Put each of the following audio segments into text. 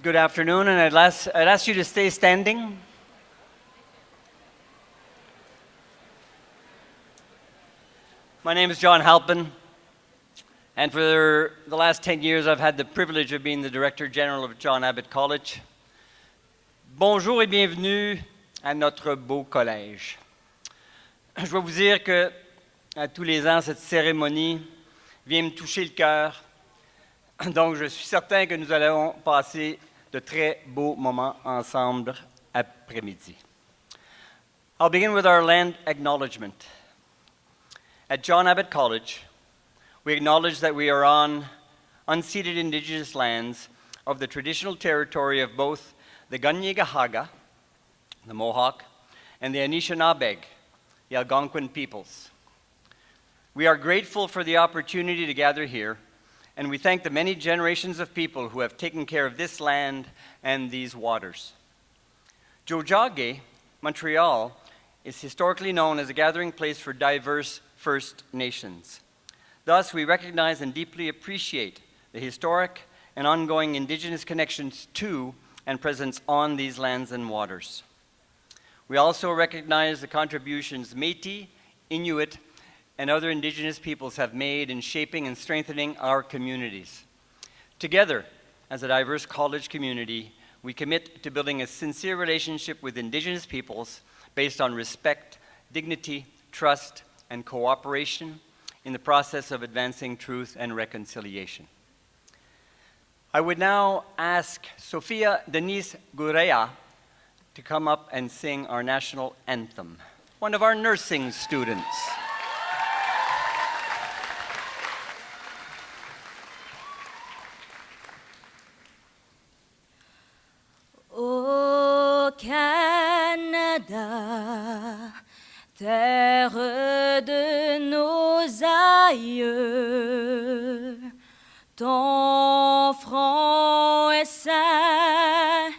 Good afternoon, and I'd ask you to stay standing. My name is John Halpin, and for the last 10 years I've had the privilege of being the Director General of John Abbott College. Bonjour et bienvenue à notre beau collège. Je dois vous dire que à tous les ans, cette cérémonie vient me toucher le cœur. Donc, je suis certain que nous allons passer de très beaux moments ensemble après-midi. I'll begin with our land acknowledgement. At John Abbott College, we acknowledge that we are on unceded indigenous lands of the traditional territory of both the Kanien'kehá:ka, the Mohawk, and the Anishinaabe, the Algonquin peoples. We are grateful for the opportunity to gather here, and we thank the many generations of people who have taken care of this land and these waters. Tiohtià:ke, Montreal, is historically known as a gathering place for diverse First Nations. Thus, we recognize and deeply appreciate the historic and ongoing Indigenous connections to and presence on these lands and waters. We also recognize the contributions Métis, Inuit, and other Indigenous peoples have made in shaping and strengthening our communities. Together, as a diverse college community, we commit to building a sincere relationship with Indigenous peoples based on respect, dignity, trust, and cooperation in the process of advancing truth and reconciliation. I would now ask Sophia Denise Gourea to come up and sing our national anthem, one of our nursing students. Ô Canada, terre de nos aïeux, ton front est ceint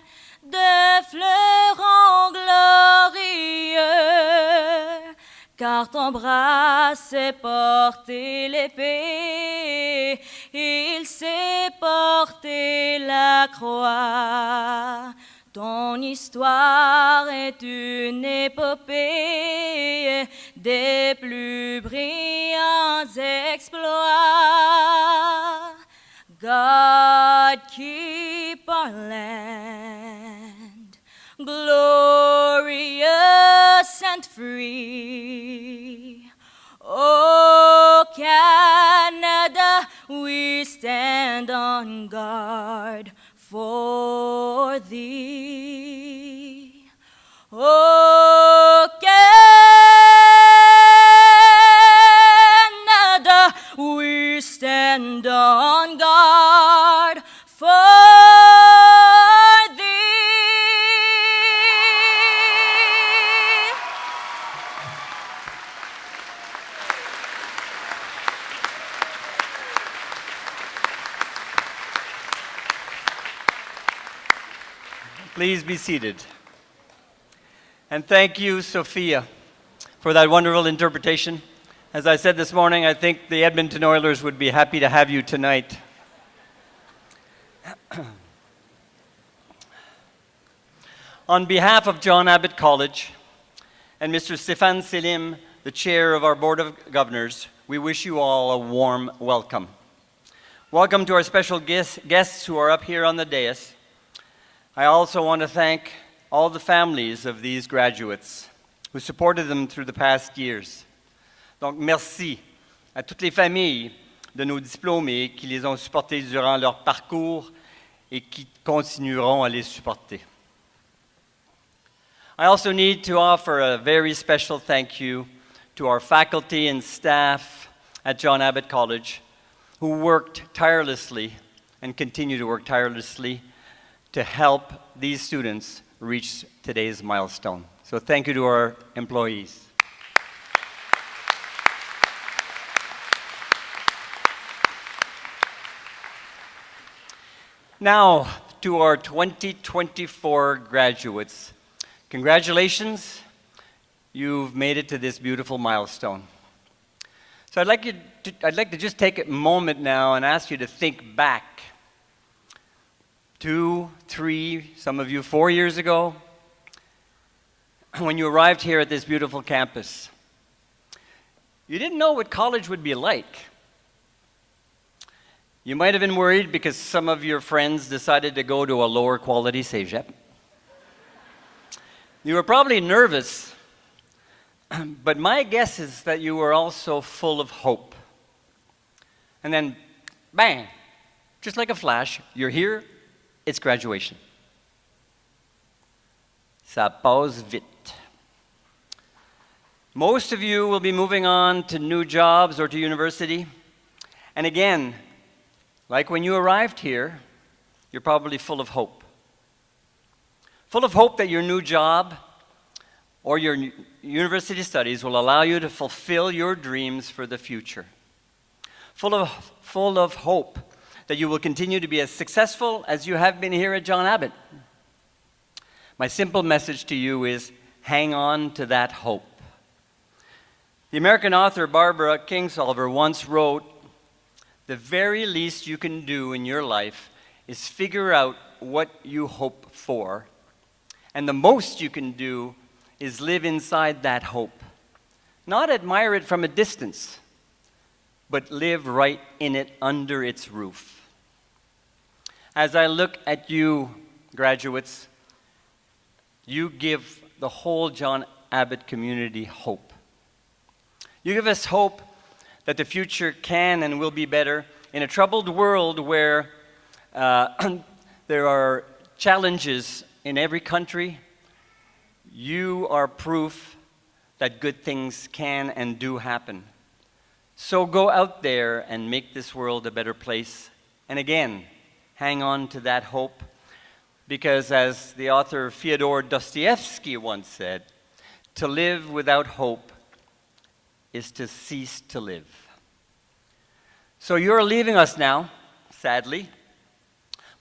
de fleurons glorieux, car ton bras s'est porté l'épée, il s'est porté la croix. Ton histoire est une épopée des plus brillants exploits. God, keep our land glorious and free. Oh, Canada, we stand on guard for thee. Oh, Canada, we stand on guard for thee. Please be seated. And thank you, Sophia, for that wonderful interpretation. As I said this morning, I think the Edmonton Oilers would be happy to have you tonight. On behalf of John Abbott College and Mr. Stéphane Selim, the chair of our Board of Governors, we wish you all a warm welcome. Welcome to our special guests who are up here on the dais. I also want to thank all the families of these graduates who supported them through the past years. Donc, merci à toutes les familles de nos diplômés qui les ont supportés durant leur parcours et qui continueront à les supporter. I also need to offer a very special thank you to our faculty and staff at John Abbott College who worked tirelessly and continue to work tirelessly to help these students reach today's milestone. So thank you to our employees. Now to our 2024 graduates. Congratulations, you've made it to this beautiful milestone. So I'd like to just take a moment now and ask you to think back 2, 3, some of you 4 years ago, when you arrived here at this beautiful campus. You didn't know what college would be like. You might have been worried because some of your friends decided to go to a lower quality Cégep. You were probably nervous, but my guess is that you were also full of hope. And then, bang, just like a flash, you're here, it's graduation. Ça passe vite. Most of you will be moving on to new jobs or to university. And again, like when you arrived here, you're probably full of hope. Full of hope that your new job or your university studies will allow you to fulfill your dreams for the future. Full of hope that you will continue to be as successful as you have been here at John Abbott. My simple message to you is hang on to that hope. The American author Barbara Kingsolver once wrote, "The very least you can do in your life is figure out what you hope for, and the most you can do is live inside that hope. Not admire it from a distance, but live right in it under its roof." As I look at you, graduates, you give the whole John Abbott community hope. You give us hope that the future can and will be better in a troubled world where there are challenges in every country. You are proof that good things can and do happen. So go out there and make this world a better place. And again, hang on to that hope, because as the author Fyodor Dostoevsky once said, to live without hope is to cease to live. So you're leaving us now, sadly,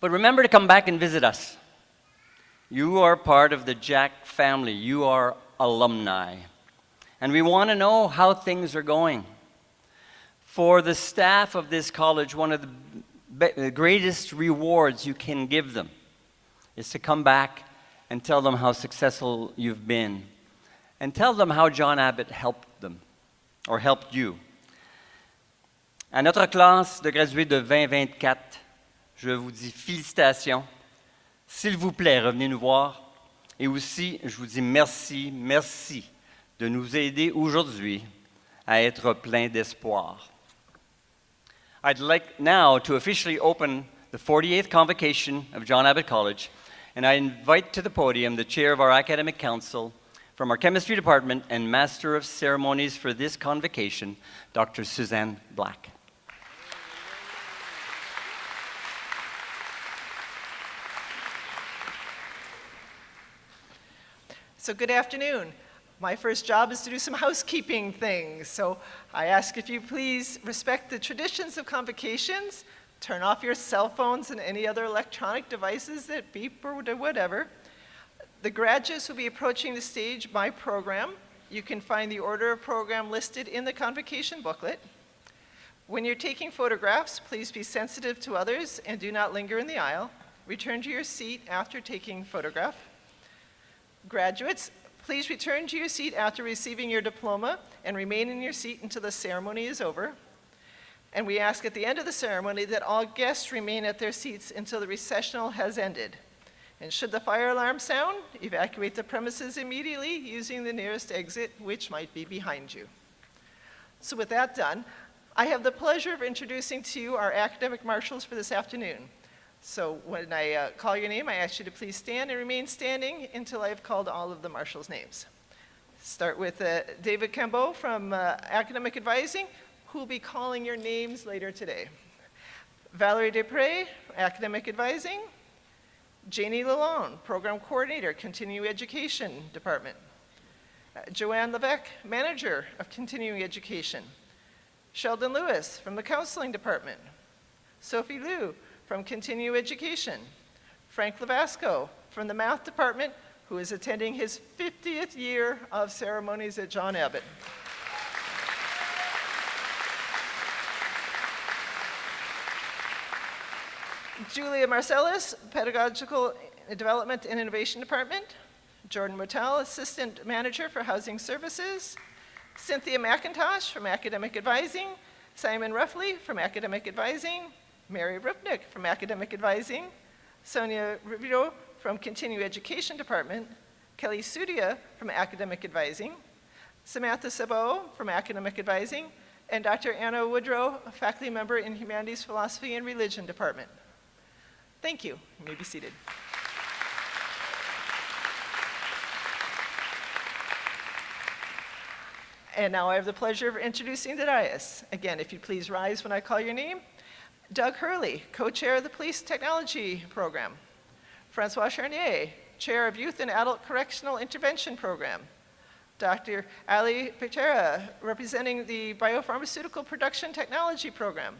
but remember to come back and visit us. You are part of the Jack family. You are alumni. And we want to know how things are going. For the staff of this college, one of the greatest rewards you can give them is to come back and tell them how successful you've been. And tell them how John Abbott helped them, or helped you. À notre classe de gradués de 2024, je vous dis félicitations. S'il vous plaît, revenez nous voir. Et aussi, je vous dis merci, merci de nous aider aujourd'hui à être plein d'espoir. I'd like now to officially open the 48th convocation of John Abbott College, and I invite to the podium the chair of our academic council from our chemistry department and master of ceremonies for this convocation, Dr. Suzanne Black. So good afternoon. My first job is to do some housekeeping things. So I ask if you please respect the traditions of convocations, turn off your cell phones and any other electronic devices that beep or whatever. The graduates will be approaching the stage by program. You can find the order of program listed in the convocation booklet. When you're taking photographs, please be sensitive to others and do not linger in the aisle. Return to your seat after taking photograph. Graduates, please return to your seat after receiving your diploma and remain in your seat until the ceremony is over. And we ask at the end of the ceremony that all guests remain at their seats until the recessional has ended. And should the fire alarm sound, evacuate the premises immediately using the nearest exit, which might be behind you. So with that done, I have the pleasure of introducing to you our academic marshals for this afternoon. So when I call your name, I ask you to please stand and remain standing until I've called all of the marshals' names. Start with David Cambeau from Academic Advising, who will be calling your names later today. Valerie Desprez, Academic Advising. Janie Lalonde, Program Coordinator, Continuing Education Department. Joanne Levesque, Manager of Continuing Education. Sheldon Lewis from the Counseling Department. Sophie Liu from Continuing Education. Frank Lavasco from the Math Department, who is attending his 50th year of ceremonies at John Abbott. Julia Marcellus, Pedagogical Development and Innovation Department. Jordan Motel, Assistant Manager for Housing Services. Cynthia McIntosh from Academic Advising. Simon Ruffley from Academic Advising. Mary Rupnick from Academic Advising. Sonia Rivero from Continuing Education Department. Kelly Sudia from Academic Advising. Samantha Sabo from Academic Advising. And Dr. Anna Woodrow, a faculty member in Humanities, Philosophy, and Religion Department. Thank you. You may be seated. And now I have the pleasure of introducing the dais. Again, if you'd please rise when I call your name. Doug Hurley, co-chair of the Police Technology Program. Francois Charnier, chair of Youth and Adult Correctional Intervention Program. Dr. Ali Pitera, representing the Biopharmaceutical Production Technology Program.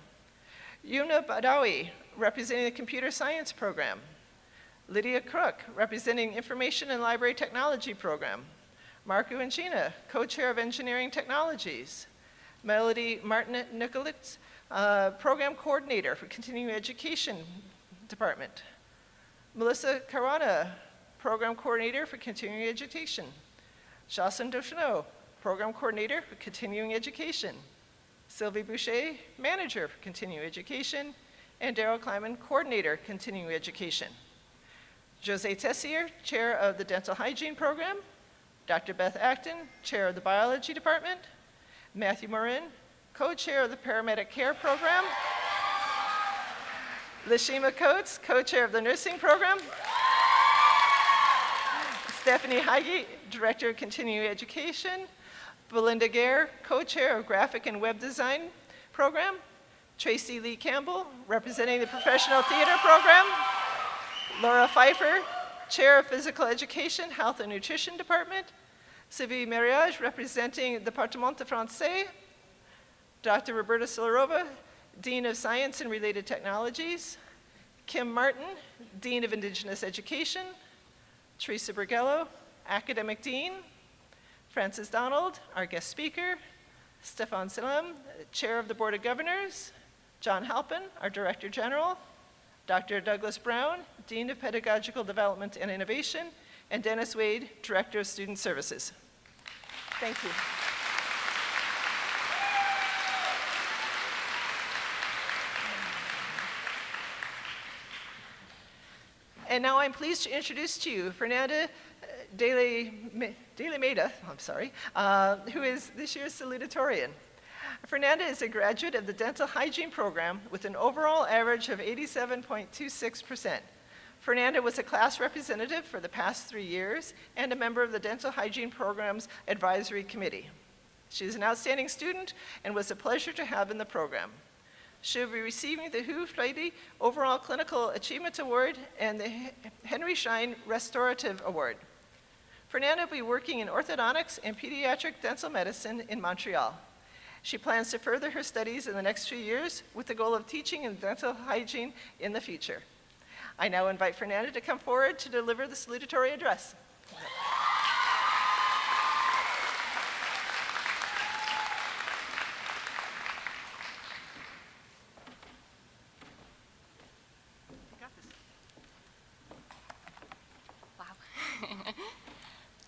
Yumna Badawi, representing the Computer Science Program. Lydia Crook, representing Information and Library Technology Program. Marco Angina, co-chair of Engineering Technologies. Melody Martin-Nicolitz, program coordinator for Continuing Education Department. Melissa Caruana, program coordinator for Continuing Education. Jocelyn Ducheneau, program coordinator for Continuing Education. Sylvie Boucher, manager for Continuing Education. And Daryl Kleiman, coordinator, Continuing Education. Jose Tessier, chair of the Dental Hygiene Program. Dr. Beth Acton, chair of the Biology Department. Matthew Morin, co-chair of the Paramedic Care Program. Lashima Coates, co-chair of the Nursing Program. Stephanie Heige, director of Continuing Education. Belinda Gare, co-chair of Graphic and Web Design Program. Tracy Lee Campbell, representing the Professional Theater Program. Laura Pfeiffer, chair of Physical Education, Health and Nutrition Department. Sylvie Mariage, representing Département de Français. Dr. Roberta Solarova, Dean of Science and Related Technologies. Kim Martin, Dean of Indigenous Education. Teresa Bergello, Academic Dean. Francis Donald, our guest speaker. Stefan Selim, Chair of the Board of Governors. John Halpin, our Director General. Dr. Douglas Brown, Dean of Pedagogical Development and Innovation. And Dennis Wade, Director of Student Services. Thank you. And now I'm pleased to introduce to you Fernanda De La Meda, who is this year's salutatorian. Fernanda is a graduate of the Dental Hygiene Program with an overall average of 87.26%. Fernanda was a class representative for the past 3 years and a member of the Dental Hygiene Program's Advisory Committee. She is an outstanding student and was a pleasure to have in the program. She will be receiving the Hu Fleidy Overall Clinical Achievement Award and the Henry Schein Restorative Award. Fernanda will be working in orthodontics and pediatric dental medicine in Montreal. She plans to further her studies in the next few years with the goal of teaching in dental hygiene in the future. I now invite Fernanda to come forward to deliver the salutatory address.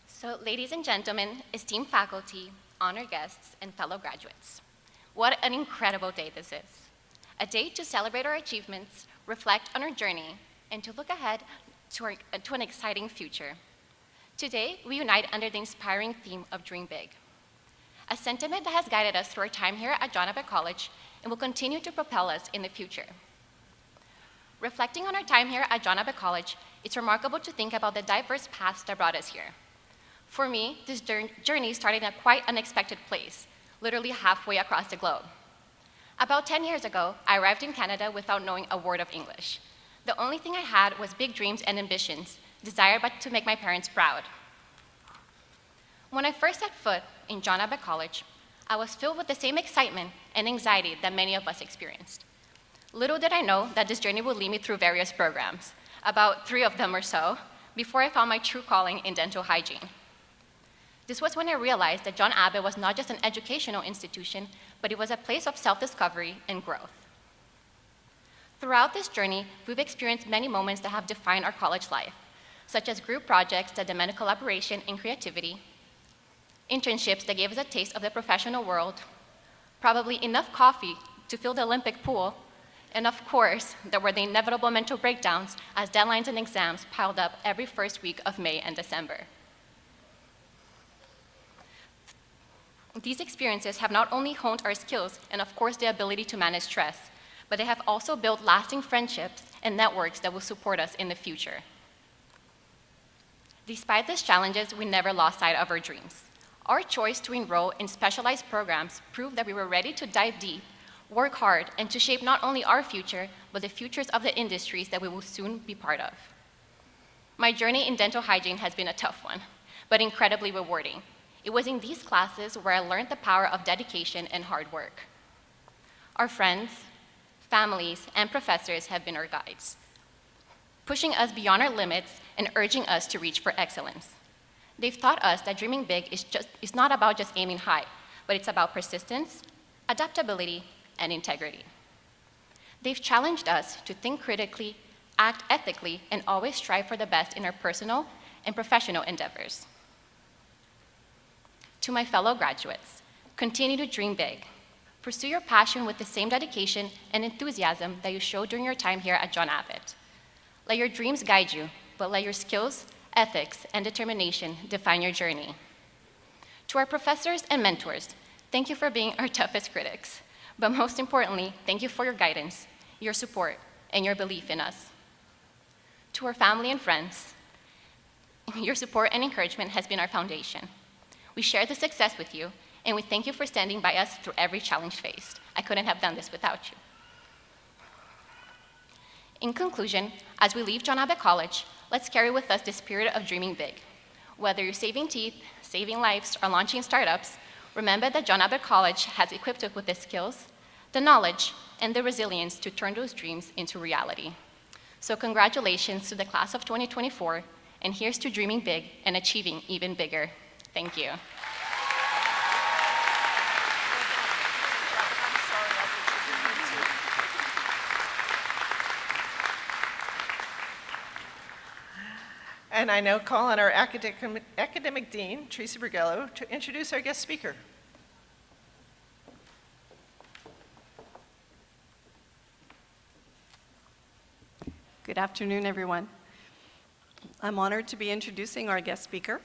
So, ladies and gentlemen, esteemed faculty, honored guests, and fellow graduates, what an incredible day this is. A day to celebrate our achievements, reflect on our journey, and to look ahead to an exciting future. Today, we unite under the inspiring theme of Dream Big, a sentiment that has guided us through our time here at John Abbott College and will continue to propel us in the future. Reflecting on our time here at John Abbott College, it's remarkable to think about the diverse paths that brought us here. For me, this journey started in a quite unexpected place, literally halfway across the globe. About 10 years ago, I arrived in Canada without knowing a word of English. The only thing I had was big dreams and ambitions, desired to make my parents proud. When I first set foot in John Abbott College, I was filled with the same excitement and anxiety that many of us experienced. Little did I know that this journey would lead me through various programs, about 3 of them or so, before I found my true calling in dental hygiene. This was when I realized that John Abbott was not just an educational institution, but it was a place of self-discovery and growth. Throughout this journey, we've experienced many moments that have defined our college life, such as group projects that demand collaboration and creativity, internships that gave us a taste of the professional world, probably enough coffee to fill the Olympic pool, and of course, there were the inevitable mental breakdowns as deadlines and exams piled up every first week of May and December. These experiences have not only honed our skills and of course the ability to manage stress, but they have also built lasting friendships and networks that will support us in the future. Despite these challenges, we never lost sight of our dreams. Our choice to enroll in specialized programs proved that we were ready to dive deep, work hard, and to shape not only our future, but the futures of the industries that we will soon be part of. My journey in dental hygiene has been a tough one, but incredibly rewarding. It was in these classes where I learned the power of dedication and hard work. Our friends, families, and professors have been our guides, pushing us beyond our limits and urging us to reach for excellence. They've taught us that dreaming big is not about just aiming high, but it's about persistence, adaptability, and integrity. They've challenged us to think critically, act ethically, and always strive for the best in our personal and professional endeavors. To my fellow graduates, continue to dream big. Pursue your passion with the same dedication and enthusiasm that you showed during your time here at John Abbott. Let your dreams guide you, but let your skills, ethics, and determination define your journey. To our professors and mentors, thank you for being our toughest critics. But most importantly, thank you for your guidance, your support, and your belief in us. To our family and friends, your support and encouragement has been our foundation. We share the success with you, and we thank you for standing by us through every challenge faced. I couldn't have done this without you. In conclusion, as we leave John Abbott College, let's carry with us the spirit of dreaming big. Whether you're saving teeth, saving lives, or launching startups, remember that John Abbott College has equipped us with the skills, the knowledge, and the resilience to turn those dreams into reality. So congratulations to the class of 2024, and here's to dreaming big and achieving even bigger. Thank you. And I now call on our academic dean, Tracy Brighello, to introduce our guest speaker. Good afternoon, everyone. I'm honored to be introducing our guest speaker.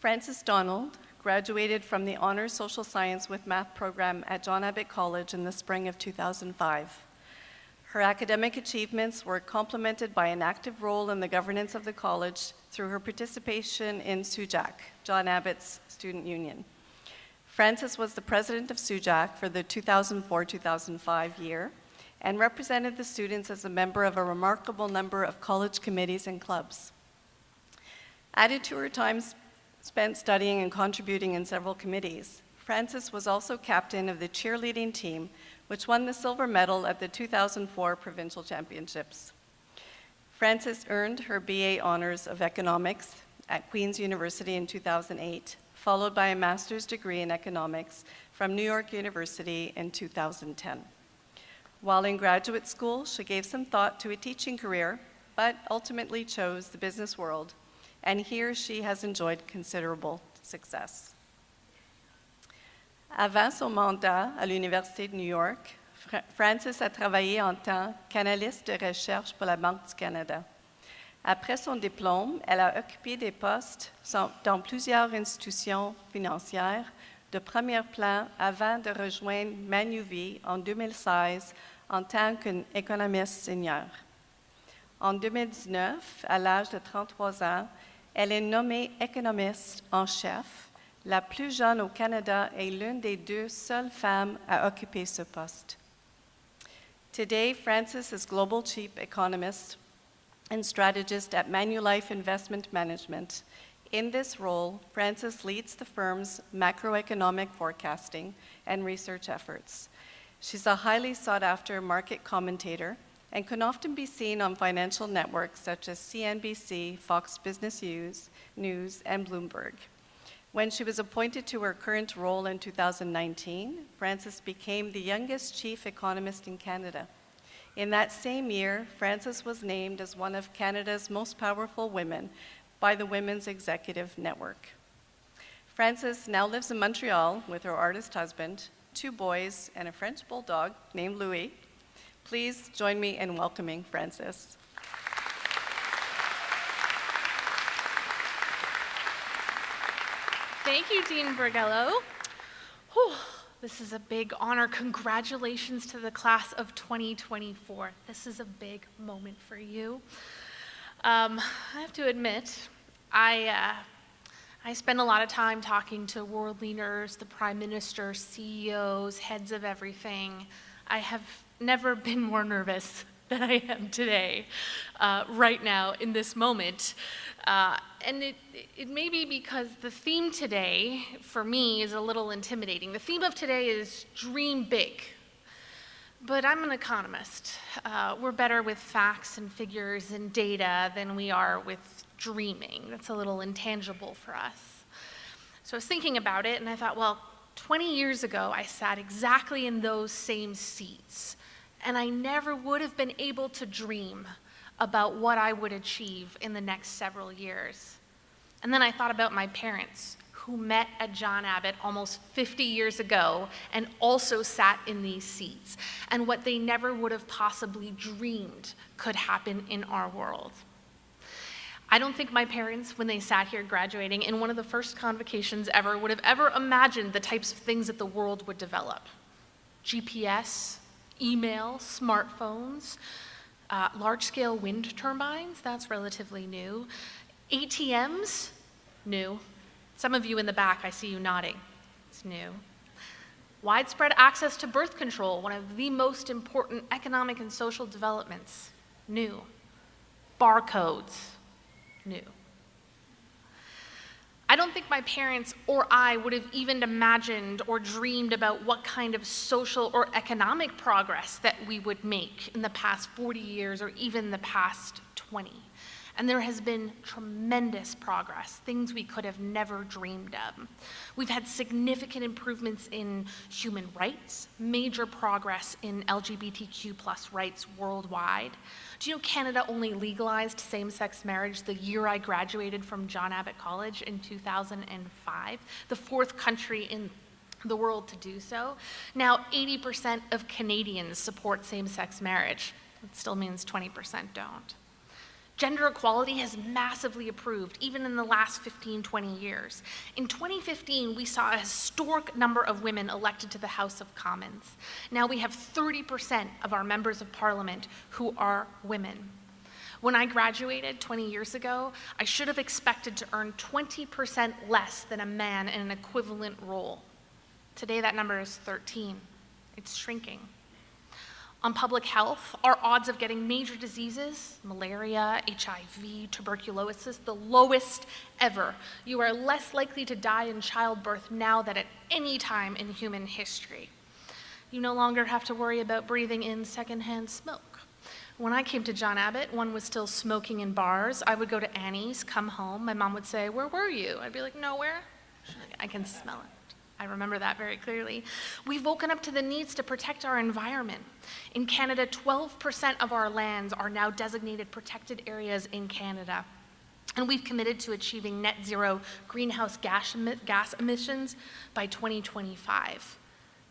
Frances Donald graduated from the Honors Social Science with Math program at John Abbott College in the spring of 2005. Her academic achievements were complemented by an active role in the governance of the college through her participation in Cégep, John Abbott's student union. Frances was the president of Cégep for the 2004-2005 year and represented the students as a member of a remarkable number of college committees and clubs. Added to her time spent studying and contributing in several committees, Frances was also captain of the cheerleading team, which won the silver medal at the 2004 Provincial Championships. Frances earned her BA Honors of Economics at Queen's University in 2008, followed by a master's degree in economics from New York University in 2010. While in graduate school, she gave some thought to a teaching career, but ultimately chose the business world, and here she has enjoyed considerable success. Avant son mandat à l'Université de New York, Frances a travaillé en tant qu'analyste de recherche pour la Banque du Canada. Après son diplôme, elle a occupé des postes dans plusieurs institutions financières de premier plan avant de rejoindre ManUV en 2016 en tant qu'économiste senior. En 2019, à l'âge de 33 ans, elle est nommée économiste en chef, la plus jeune au Canada et l'une des deux seules femmes à occuper ce poste. Today, Frances is Global Chief Economist and Strategist at Manulife Investment Management. In this role, Frances leads the firm's macroeconomic forecasting and research efforts. She's a highly sought-after market commentator and can often be seen on financial networks such as CNBC, Fox Business News, and Bloomberg. When she was appointed to her current role in 2019, Frances became the youngest chief economist in Canada. In that same year, Frances was named as one of Canada's most powerful women by the Women's Executive Network. Frances now lives in Montreal with her artist husband, 2 boys, and a French bulldog named Louis. Please join me in welcoming Frances. Thank you, Dean Bergello. Whew, this is a big honor. Congratulations to the class of 2024. This is a big moment for you. I have to admit, I spend a lot of time talking to world leaders, the Prime Minister, CEOs, heads of everything. I have never been more nervous than I am today, right now, in this moment. And it may be because the theme today, for me, is a little intimidating. The theme of today is dream big. But I'm an economist. We're better with facts and figures and data than we are with dreaming. That's a little intangible for us. So I was thinking about it, and I thought, well, 20 years ago, I sat exactly in those same seats, and I never would have been able to dream about what I would achieve in the next several years. And then I thought about my parents, who met at John Abbott almost 50 years ago and also sat in these seats, and what they never would have possibly dreamed could happen in our world. I don't think my parents, when they sat here graduating in one of the first convocations ever, would have ever imagined the types of things that the world would develop. GPS, email, smartphones, large-scale wind turbines, that's relatively new. ATMs, new. Some of you in the back, I see you nodding. It's new. Widespread access to birth control, one of the most important economic and social developments, new. Barcodes, new. I don't think my parents or I would have even imagined or dreamed about what kind of social or economic progress that we would make in the past 40 years or even the past 20. And there has been tremendous progress, things we could have never dreamed of. We've had significant improvements in human rights, major progress in LGBTQ+ rights worldwide. Do you know Canada only legalized same-sex marriage the year I graduated from John Abbott College in 2005, the 4th country in the world to do so? Now, 80% of Canadians support same-sex marriage. It still means 20% don't. Gender equality has massively improved, even in the last 15, 20 years. In 2015, we saw a historic number of women elected to the House of Commons. Now we have 30% of our members of parliament who are women. When I graduated 20 years ago, I should have expected to earn 20% less than a man in an equivalent role. Today, that number is 13. It's shrinking. On public health, our odds of getting major diseases, malaria, HIV, tuberculosis, the lowest ever. You are less likely to die in childbirth now than at any time in human history. You no longer have to worry about breathing in secondhand smoke. When I came to John Abbott, one was still smoking in bars. I would go to Annie's, come home. My mom would say, "Where were you?" I'd be like, "Nowhere." She's like, "I can smell it." I remember that very clearly. We've woken up to the needs to protect our environment. In Canada, 12% of our lands are now designated protected areas in Canada. And we've committed to achieving net zero greenhouse gas emissions by 2025.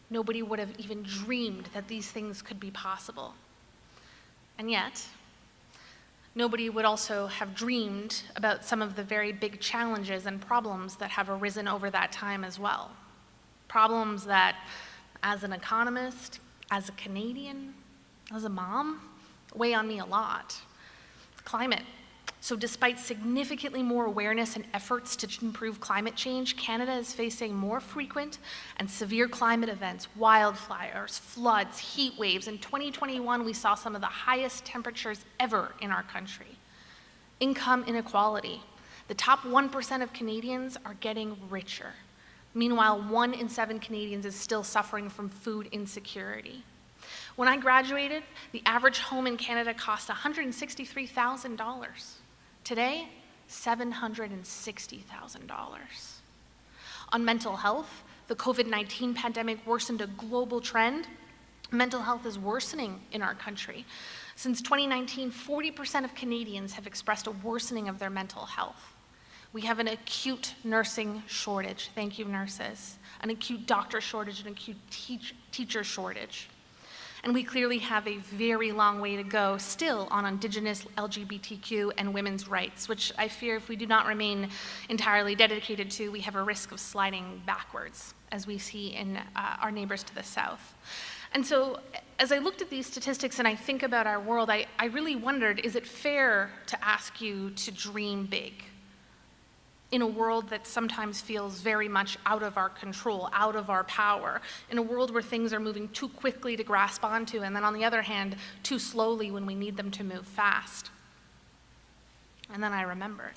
Nobody would have even dreamed that these things could be possible. And yet, nobody would also have dreamed about some of the very big challenges and problems that have arisen over that time as well. Problems that, as an economist, as a Canadian, as a mom, weigh on me a lot. Climate. So despite significantly more awareness and efforts to improve climate change, Canada is facing more frequent and severe climate events, wildfires, floods, heat waves. In 2021, we saw some of the highest temperatures ever in our country. Income inequality. The top 1% of Canadians are getting richer. Meanwhile, 1 in 7 Canadians is still suffering from food insecurity. When I graduated, the average home in Canada cost $163,000. Today, $760,000. On mental health, the COVID-19 pandemic worsened a global trend Mental health is worsening in our country. Since 2019, 40% of Canadians have expressed a worsening of their mental health. We have an acute nursing shortage, thank you nurses, an acute doctor shortage, an acute teacher shortage. And we clearly have a very long way to go still on Indigenous, LGBTQ, and women's rights, which I fear if we do not remain entirely dedicated to, we have a risk of sliding backwards, as we see in our neighbors to the south. And so, as I looked at these statistics and I think about our world, I really wondered, is it fair to ask you to dream big in a world that sometimes feels very much out of our control, out of our power, in a world where things are moving too quickly to grasp onto, and then on the other hand, too slowly when we need them to move fast? And then I remembered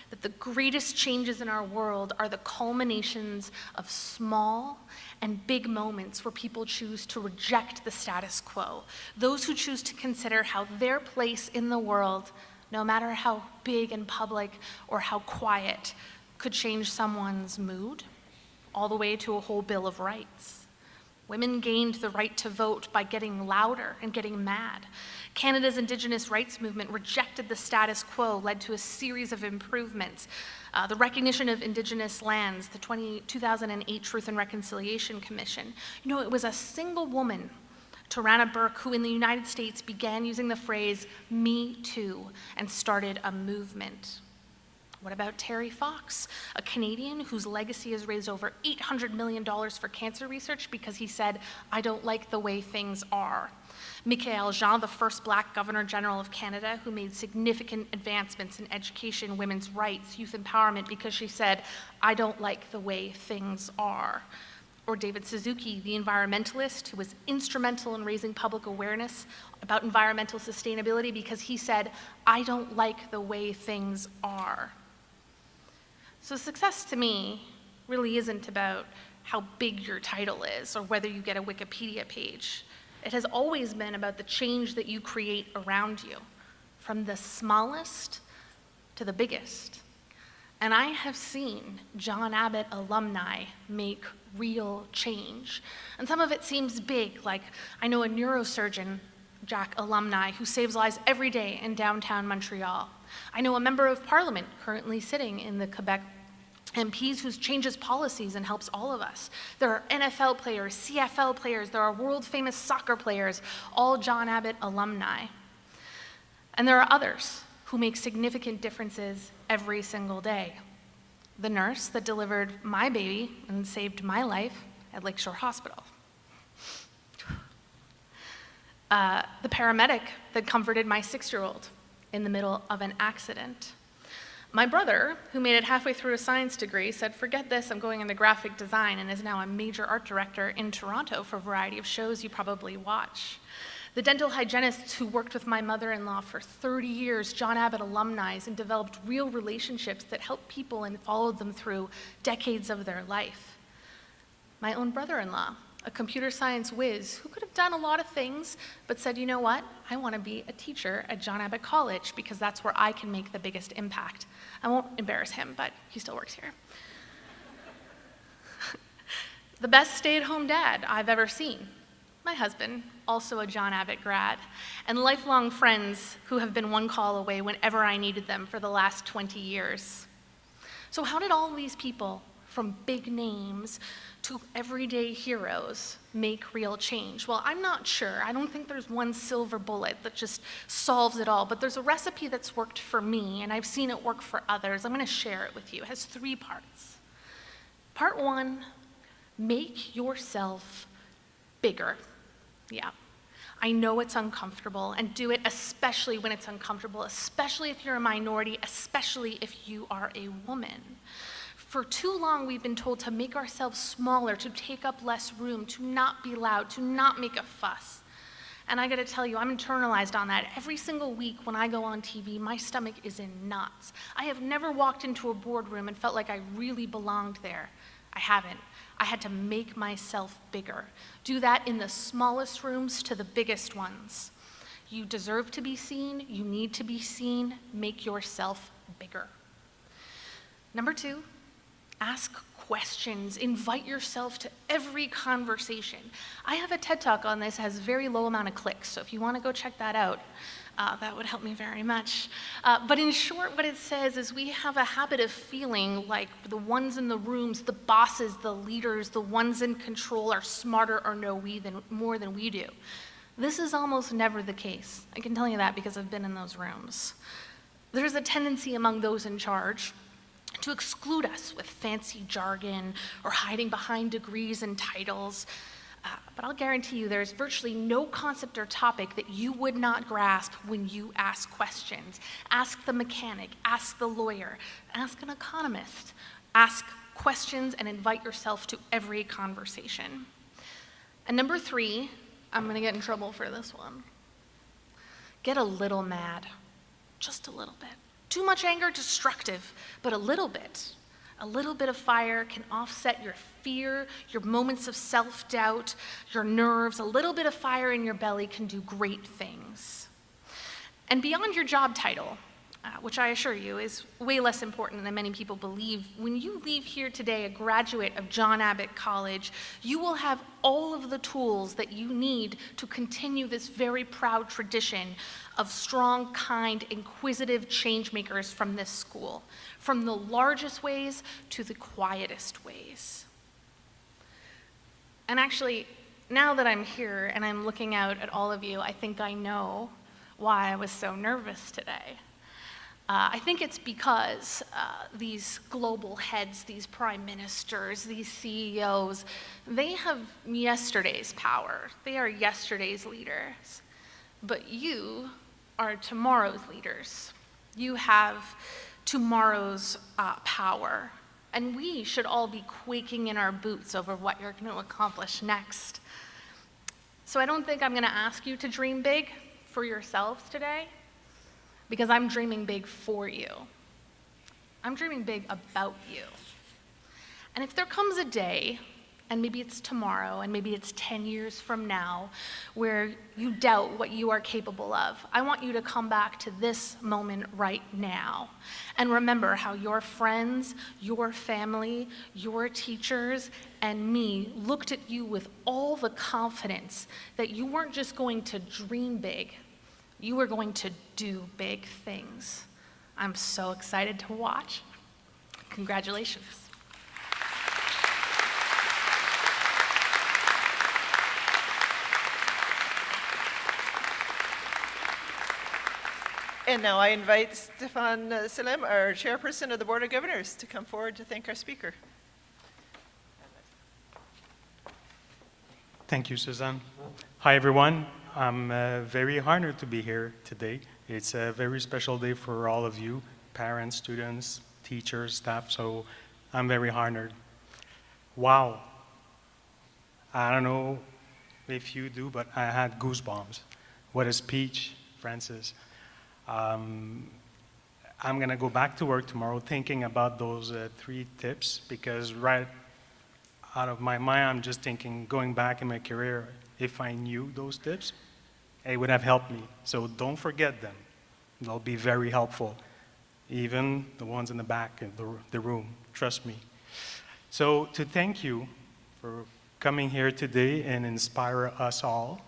that the greatest changes in our world are the culminations of small and big moments where people choose to reject the status quo. Those who choose to consider how their place in the world, no matter how big and public or how quiet, could change someone's mood, all the way to a whole Bill of Rights. Women gained the right to vote by getting louder and getting mad. Canada's Indigenous rights movement rejected the status quo, led to a series of improvements. The recognition of Indigenous lands, the 2008 Truth and Reconciliation Commission. You know, it was a single woman, Tarana Burke, who in the United States began using the phrase, "me too," and started a movement. What about Terry Fox, a Canadian whose legacy has raised over $800 million for cancer research because he said, "I don't like the way things are." Michaëlle Jean, the first Black Governor General of Canada, who made significant advancements in education, women's rights, youth empowerment because she said, "I don't like the way things are." Or David Suzuki, the environmentalist who was instrumental in raising public awareness about environmental sustainability because he said, "I don't like the way things are." So success to me really isn't about how big your title is or whether you get a Wikipedia page. It has always been about the change that you create around you, from the smallest to the biggest. And I have seen John Abbott alumni make real change. And some of it seems big, like I know a neurosurgeon, Jack alumni, who saves lives every day in downtown Montreal. I know a member of parliament currently sitting in the Quebec MPs who changes policies and helps all of us. There are NFL players, CFL players, there are world-famous soccer players, all John Abbott alumni. And there are others who make significant differences every single day. The nurse that delivered my baby and saved my life at Lakeshore Hospital. The paramedic that comforted my 6-year-old in the middle of an accident. My brother, who made it halfway through a science degree, said, "Forget this, I'm going into graphic design," and is now a major art director in Toronto for a variety of shows you probably watch. The dental hygienists who worked with my mother-in-law for 30 years, John Abbott alumni, and developed real relationships that helped people and followed them through decades of their life. My own brother-in-law, a computer science whiz who could have done a lot of things, but said, "You know what? I want to be a teacher at John Abbott College because that's where I can make the biggest impact." I won't embarrass him, but he still works here. The best stay-at-home dad I've ever seen, my husband, also a John Abbott grad, and lifelong friends who have been one call away whenever I needed them for the last 20 years. So how did all these people, from big names to everyday heroes, make real change? Well, I'm not sure. I don't think there's one silver bullet that just solves it all, but there's a recipe that's worked for me, and I've seen it work for others. I'm going to share it with you. It has 3 parts. Part 1, make yourself bigger. Yeah. I know it's uncomfortable, and do it especially when it's uncomfortable, especially if you're a minority, especially if you are a woman. For too long, we've been told to make ourselves smaller, to take up less room, to not be loud, to not make a fuss. And I gotta tell you, I'm internalized on that. Every single week when I go on TV, my stomach is in knots. I have never walked into a boardroom and felt like I really belonged there. I haven't. I had to make myself bigger. Do that in the smallest rooms to the biggest ones. You deserve to be seen, you need to be seen, make yourself bigger. Number 2, ask questions, invite yourself to every conversation. I have a TED Talk on this, has very low amount of clicks, so if you want to go check that out, that would help me very much. But in short, what it says is we have a habit of feeling like the ones in the rooms, the bosses, the leaders, the ones in control are smarter or know more than we do. This is almost never the case. I can tell you that because I've been in those rooms. There's a tendency among those in charge to exclude us with fancy jargon or hiding behind degrees and titles. But I'll guarantee you there's virtually no concept or topic that you would not grasp when you ask questions. Ask the mechanic, ask the lawyer, ask an economist. Ask questions and invite yourself to every conversation. And number 3, I'm going to get in trouble for this one. Get a little mad, just a little bit. Too much anger, destructive, but a little bit. A little bit of fire can offset your fear, your moments of self-doubt, your nerves. A little bit of fire in your belly can do great things. And beyond your job title, which I assure you is way less important than many people believe, when you leave here today a graduate of John Abbott College, you will have all of the tools that you need to continue this very proud tradition of strong, kind, inquisitive change makers from this school, from the largest ways to the quietest ways. And actually, now that I'm here and I'm looking out at all of you, I think I know why I was so nervous today. I think it's because these global heads, these prime ministers, these CEOs, they have yesterday's power. They are yesterday's leaders. But you are tomorrow's leaders. You have tomorrow's power. And we should all be quaking in our boots over what you're going to accomplish next. So I don't think I'm going to ask you to dream big for yourselves today, because I'm dreaming big for you. I'm dreaming big about you. And if there comes a day, and maybe it's tomorrow, and maybe it's 10 years from now, where you doubt what you are capable of, I want you to come back to this moment right now and remember how your friends, your family, your teachers, and me looked at you with all the confidence that you weren't just going to dream big, you were going to do big things. I'm so excited to watch. Congratulations. And now I invite Stefan Salem, our chairperson of the Board of Governors, to come forward to thank our speaker. Thank you, Suzanne. Hi, everyone. I'm very honored to be here today. It's a very special day for all of you, parents, students, teachers, staff, so I'm very honored. Wow. I don't know if you do, but I had goosebumps. What a speech, Francis. I'm going to go back to work tomorrow thinking about those 3 tips, because right out of my mind, I'm just thinking, going back in my career, if I knew those tips, it would have helped me. So don't forget them. They'll be very helpful, even the ones in the back of the room, trust me. So to thank you for coming here today and inspire us all,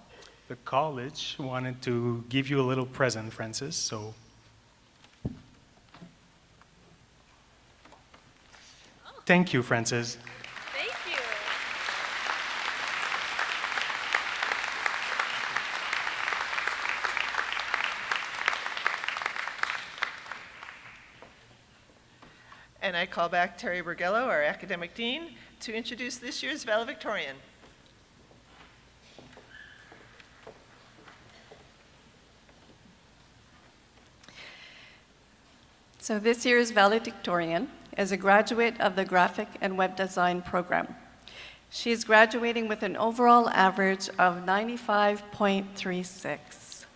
the college wanted to give you a little present, Francis, so. Thank you, Francis. Thank you. And I call back Terry Bergello, our academic dean, to introduce this year's valedictorian. So this year's valedictorian is a graduate of the Graphic and Web Design program. She is graduating with an overall average of 95.36.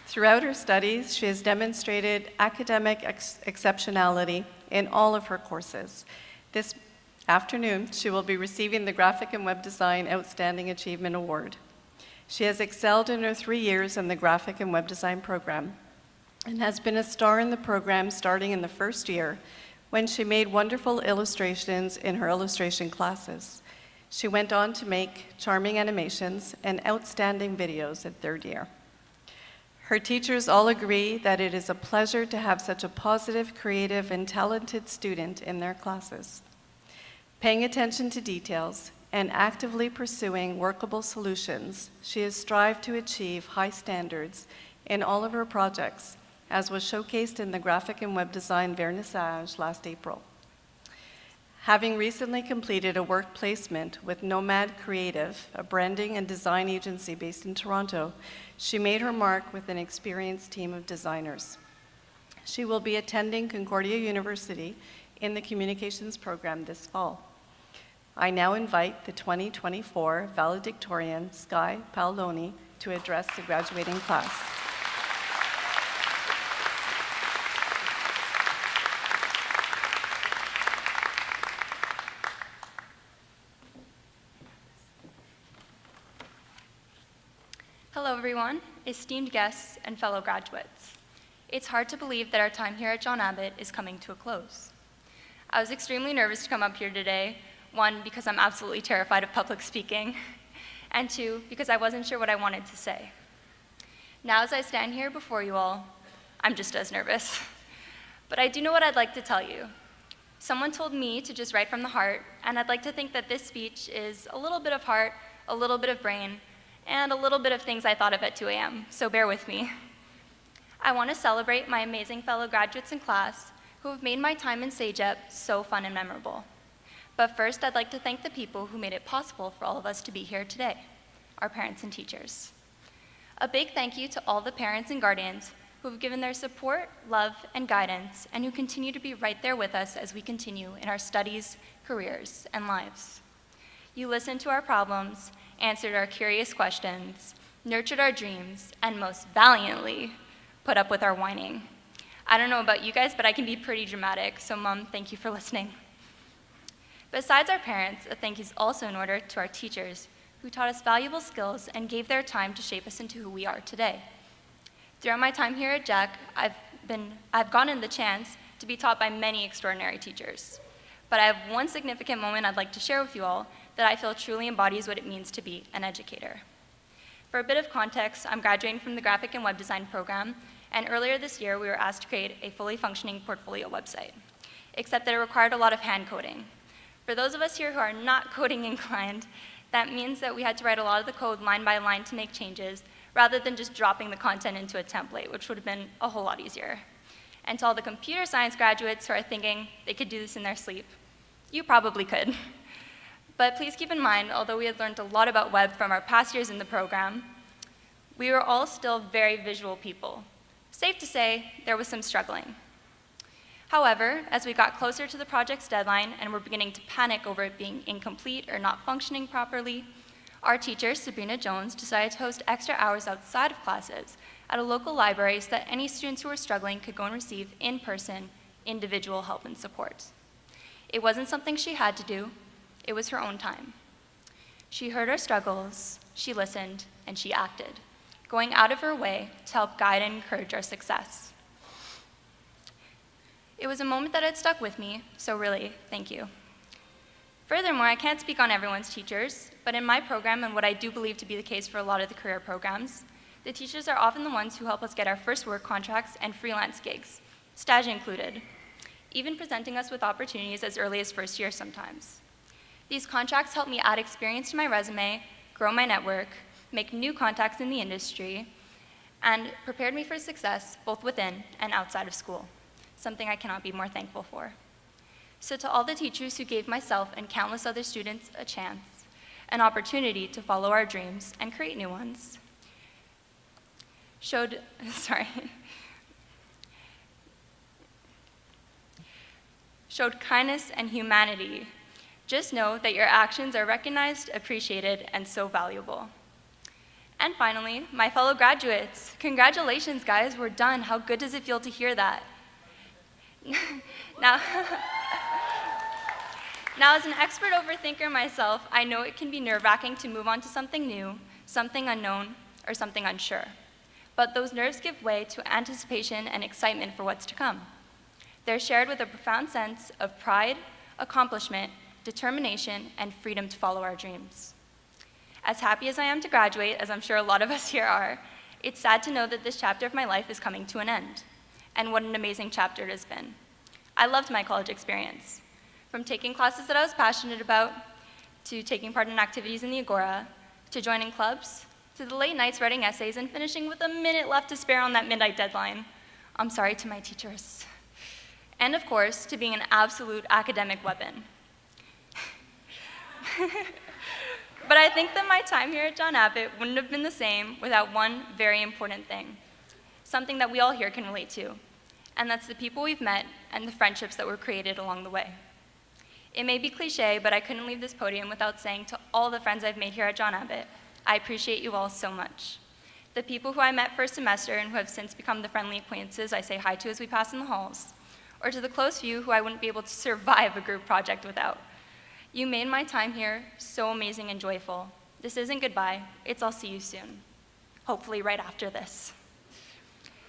Throughout her studies, she has demonstrated academic exceptionality in all of her courses. This afternoon, she will be receiving the Graphic and Web Design Outstanding Achievement Award. She has excelled in her 3 years in the graphic and web design program and has been a star in the program starting in the first year when she made wonderful illustrations in her illustration classes. She went on to make charming animations and outstanding videos at third year. Her teachers all agree that it is a pleasure to have such a positive, creative, and talented student in their classes. Paying attention to details and actively pursuing workable solutions, she has strived to achieve high standards in all of her projects, as was showcased in the graphic and web design vernissage last April. Having recently completed a work placement with Nomad Creative, a branding and design agency based in Toronto, she made her mark with an experienced team of designers. She will be attending Concordia University in the communications program this fall. I now invite the 2024 valedictorian, Sky Paoloni, to address the graduating class. Hello everyone, esteemed guests and fellow graduates. It's hard to believe that our time here at John Abbott is coming to a close. I was extremely nervous to come up here today, one, because I'm absolutely terrified of public speaking, and two, because I wasn't sure what I wanted to say. Now as I stand here before you all, I'm just as nervous. But I do know what I'd like to tell you. Someone told me to just write from the heart, and I'd like to think that this speech is a little bit of heart, a little bit of brain, and a little bit of things I thought of at 2 a.m., so bear with me. I want to celebrate my amazing fellow graduates in class who have made my time in Cégep so fun and memorable. But first, I'd like to thank the people who made it possible for all of us to be here today, our parents and teachers. A big thank you to all the parents and guardians who have given their support, love, and guidance, and who continue to be right there with us as we continue in our studies, careers, and lives. You listened to our problems, answered our curious questions, nurtured our dreams, and most valiantly put up with our whining. I don't know about you guys, but I can be pretty dramatic, so Mom, thank you for listening. Besides our parents, a thank you is also in order to our teachers who taught us valuable skills and gave their time to shape us into who we are today. Throughout my time here at JAC, I've gotten the chance to be taught by many extraordinary teachers. But I have one significant moment I'd like to share with you all that I feel truly embodies what it means to be an educator. For a bit of context, I'm graduating from the graphic and web design program, and earlier this year we were asked to create a fully functioning portfolio website, except that it required a lot of hand coding. For those of us here who are not coding inclined, that means that we had to write a lot of the code line by line to make changes, rather than just dropping the content into a template, which would have been a whole lot easier. And to all the computer science graduates who are thinking they could do this in their sleep, you probably could. But please keep in mind, although we had learned a lot about web from our past years in the program, we were all still very visual people. Safe to say, there was some struggling. However, as we got closer to the project's deadline and were beginning to panic over it being incomplete or not functioning properly, our teacher, Sabrina Jones, decided to host extra hours outside of classes at a local library so that any students who were struggling could go and receive in-person, individual help and support. It wasn't something she had to do, it was her own time. She heard our struggles, she listened, and she acted, going out of her way to help guide and encourage our success. It was a moment that had stuck with me, so really, thank you. Furthermore, I can't speak on everyone's teachers, but in my program, and what I do believe to be the case for a lot of the career programs, the teachers are often the ones who help us get our first work contracts and freelance gigs, stage included, even presenting us with opportunities as early as first year sometimes. These contracts help me add experience to my resume, grow my network, make new contacts in the industry, and prepared me for success both within and outside of school, something I cannot be more thankful for. So to all the teachers who gave myself and countless other students a chance, an opportunity to follow our dreams and create new ones, showed kindness and humanity, just know that your actions are recognized, appreciated, and so valuable. And finally, my fellow graduates, congratulations guys, we're done. How good does it feel to hear that? Now, as an expert overthinker myself, I know it can be nerve-wracking to move on to something new, something unknown, or something unsure. But those nerves give way to anticipation and excitement for what's to come. They're shared with a profound sense of pride, accomplishment, determination, and freedom to follow our dreams. As happy as I am to graduate, as I'm sure a lot of us here are, it's sad to know that this chapter of my life is coming to an end. And what an amazing chapter it has been. I loved my college experience. From taking classes that I was passionate about, to taking part in activities in the Agora, to joining clubs, to the late nights writing essays and finishing with a minute left to spare on that midnight deadline. I'm sorry to my teachers. And of course, to being an absolute academic weapon. But I think that my time here at John Abbott wouldn't have been the same without one very important thing, something that we all here can relate to, and that's the people we've met and the friendships that were created along the way. It may be cliche, but I couldn't leave this podium without saying to all the friends I've made here at John Abbott, I appreciate you all so much. The people who I met first semester and who have since become the friendly acquaintances I say hi to as we pass in the halls, or to the close few who I wouldn't be able to survive a group project without. You made my time here so amazing and joyful. This isn't goodbye, it's I'll see you soon. Hopefully right after this.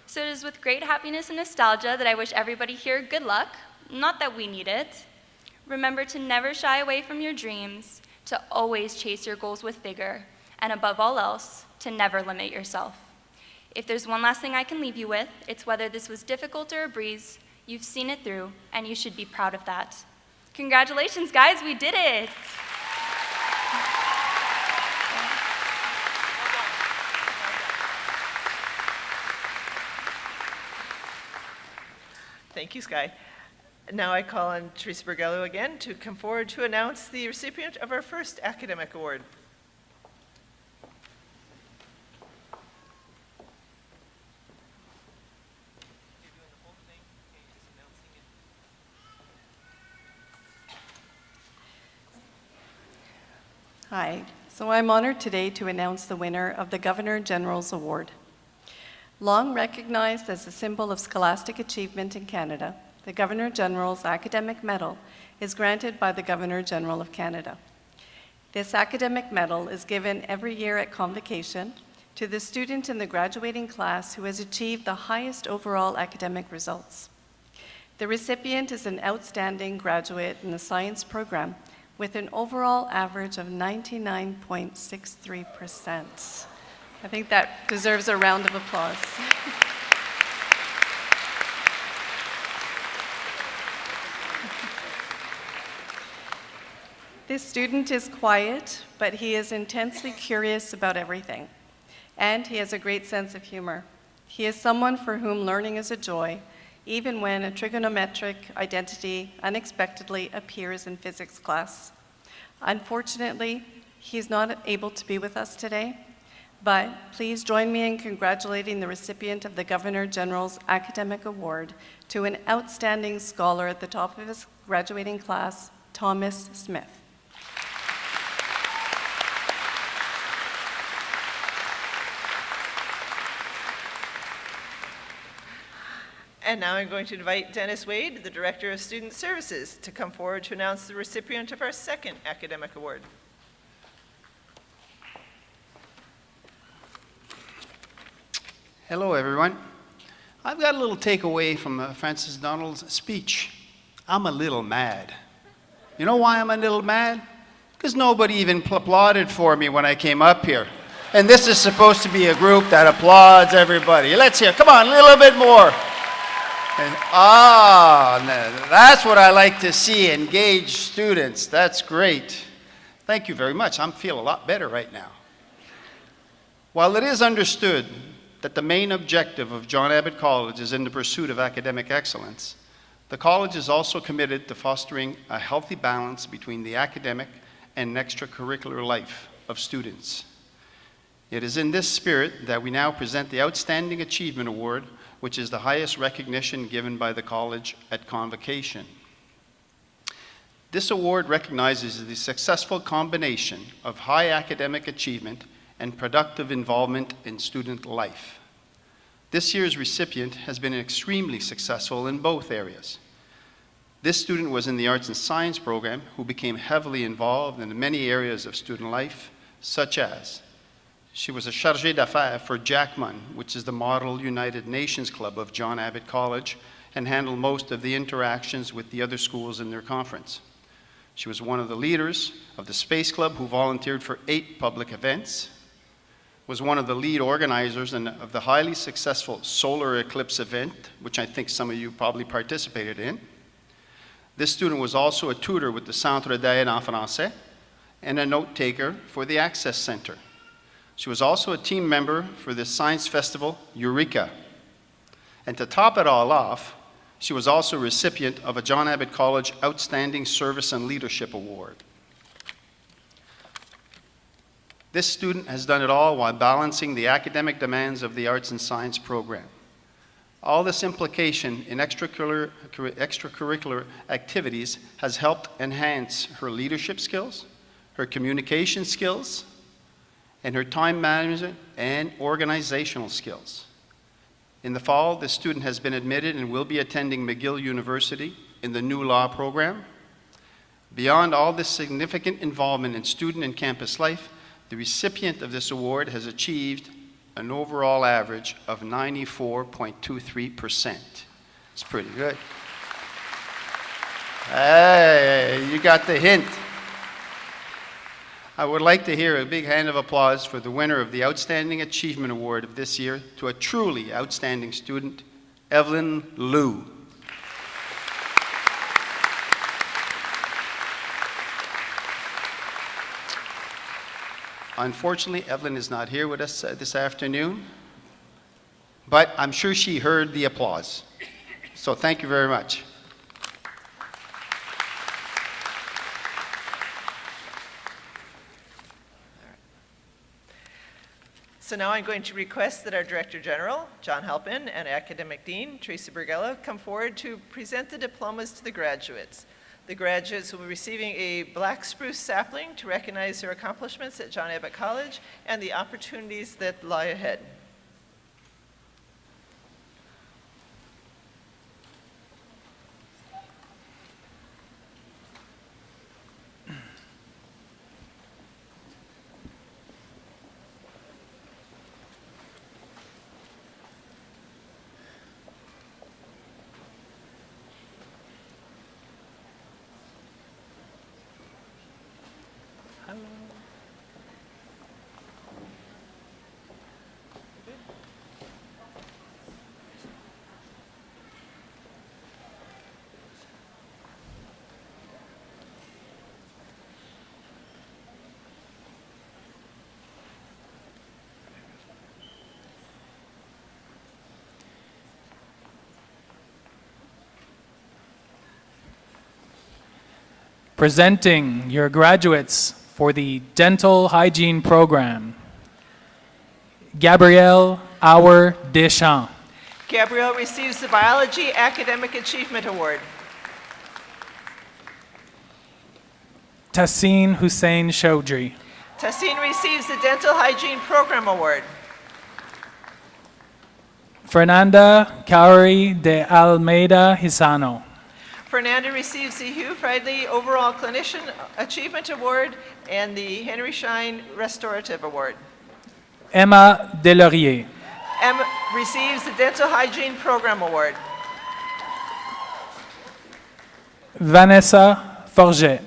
So it is with great happiness and nostalgia that I wish everybody here good luck, not that we need it. Remember to never shy away from your dreams, to always chase your goals with vigor, and above all else, to never limit yourself. If there's one last thing I can leave you with, it's whether this was difficult or a breeze, you've seen it through, and you should be proud of that. Congratulations, guys, we did it! Thank you, Sky. Now I call on Teresa Bergello again to come forward to announce the recipient of our first academic award. Hi, so I'm honored today to announce the winner of the Governor General's Award. Long recognized as a symbol of scholastic achievement in Canada, the Governor General's Academic Medal is granted by the Governor General of Canada. This academic medal is given every year at convocation to the student in the graduating class who has achieved the highest overall academic results. The recipient is an outstanding graduate in the science program with an overall average of 99.63%. I think that deserves a round of applause. This student is quiet, but he is intensely curious about everything, and he has a great sense of humor. He is someone for whom learning is a joy, even when a trigonometric identity unexpectedly appears in physics class. Unfortunately, he's not able to be with us today, but please join me in congratulating the recipient of the Governor General's Academic Award to an outstanding scholar at the top of his graduating class, Thomas Smith. And now I'm going to invite Dennis Wade, the Director of Student Services, to come forward to announce the recipient of our second academic award. Hello, everyone. I've got a little takeaway from Francis Donald's speech. I'm a little mad. You know why I'm a little mad? Because nobody even applauded for me when I came up here. And this is supposed to be a group that applauds everybody. Let's hear, come on, a little bit more. And, that's what I like to see, engaged students. That's great. Thank you very much. I feel a lot better right now. While it is understood that the main objective of John Abbott College is in the pursuit of academic excellence, the college is also committed to fostering a healthy balance between the academic and extracurricular life of students. It is in this spirit that we now present the Outstanding Achievement Award, which is the highest recognition given by the college at convocation. This award recognizes the successful combination of high academic achievement and productive involvement in student life. This year's recipient has been extremely successful in both areas. This student was in the Arts and Science program who became heavily involved in many areas of student life, such as She was a chargée d'affaires for JACMUN, which is the Model United Nations Club of John Abbott College, and handled most of the interactions with the other schools in their conference. She was one of the leaders of the Space Club who volunteered for 8 public events, was one of the lead organizers of the highly successful solar eclipse event, which I think some of you probably participated in. This student was also a tutor with the Centre d'aide en français and a note taker for the Access Center. She was also a team member for the science festival Eureka. And to top it all off, she was also a recipient of a John Abbott College Outstanding Service and Leadership Award. This student has done it all while balancing the academic demands of the arts and science program. All this implication in extracurricular activities has helped enhance her leadership skills, her communication skills, and her time management and organizational skills. In the fall, this student has been admitted and will be attending McGill University in the new law program. Beyond all this significant involvement in student and campus life, the recipient of this award has achieved an overall average of 94.23%. It's pretty good. Hey, you got the hint. I would like to hear a big hand of applause for the winner of the Outstanding Achievement Award of this year to a truly outstanding student, Evelyn Liu. Unfortunately, Evelyn is not here with us this afternoon, but I'm sure she heard the applause. So thank you very much. So now I'm going to request that our Director General, John Halpin, and Academic Dean, Teresa Bergella, come forward to present the diplomas to the graduates. The graduates will be receiving a black spruce sapling to recognize their accomplishments at John Abbott College and the opportunities that lie ahead. Presenting your graduates for the Dental Hygiene Program, Gabrielle Auer Deschamps. Gabrielle receives the Biology Academic Achievement Award. Tassin Hussein Chaudhry. Tassin receives the Dental Hygiene Program Award. Fernanda Kauri de Almeida Hisano. Fernanda receives the Hugh Friedley Overall Clinician Achievement Award and the Henry Schein Restorative Award. Emma Delaurier. Emma receives the Dental Hygiene Program Award. Vanessa Forget.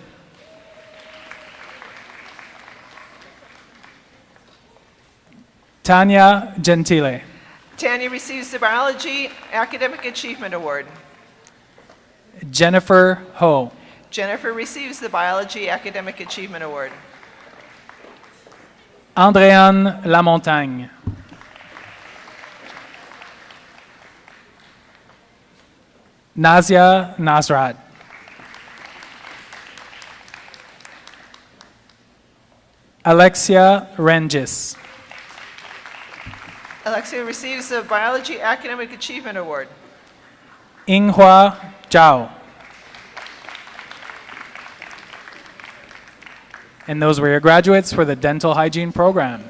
Tanya Gentile. Tanya receives the Biology Academic Achievement Award. Jennifer Ho. Jennifer receives the Biology Academic Achievement Award. Andréane Lamontagne. Nazia Nasrat. Alexia Rengis. Alexia receives the Biology Academic Achievement Award. Inghua Zhao. And those were your graduates for the Dental Hygiene Program.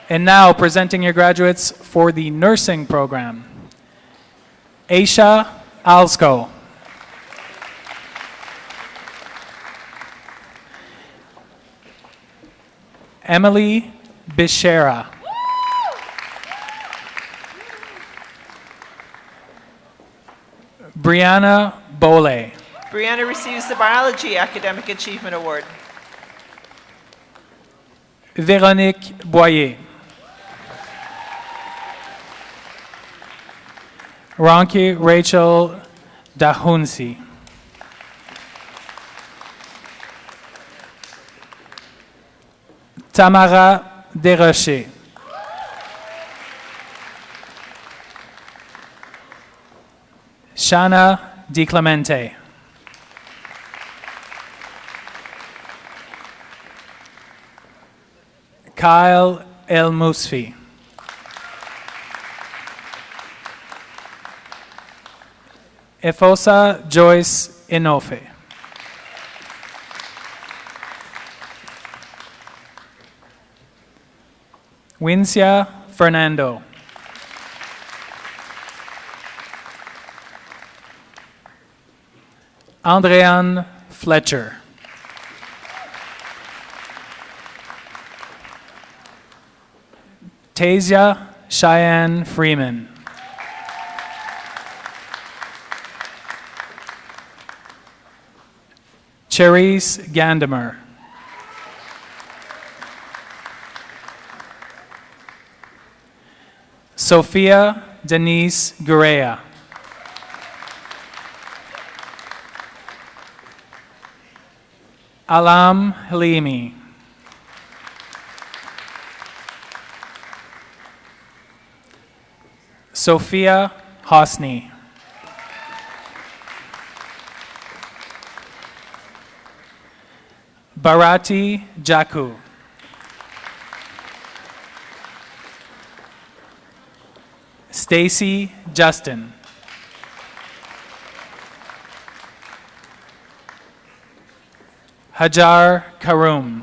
And now presenting your graduates for the Nursing Program. Aisha Alsko. Emily Bishera. Brianna Bole. Brianna receives the Biology Academic Achievement Award. Véronique Boyer. Ronki Rachel Dahunsi. Tamara Desrochers. Shana Di Clemente. Kyle El Musfi. Efosa Joyce Inofe. Wincia Fernando. Andreanne Fletcher. Tasia Cheyenne Freeman. Cherise Gandamer. Sophia Denise Gurea. Alam Halimi. Sophia Hosni. Bharati Jaku. Stacy Justin. Hajar Karoum.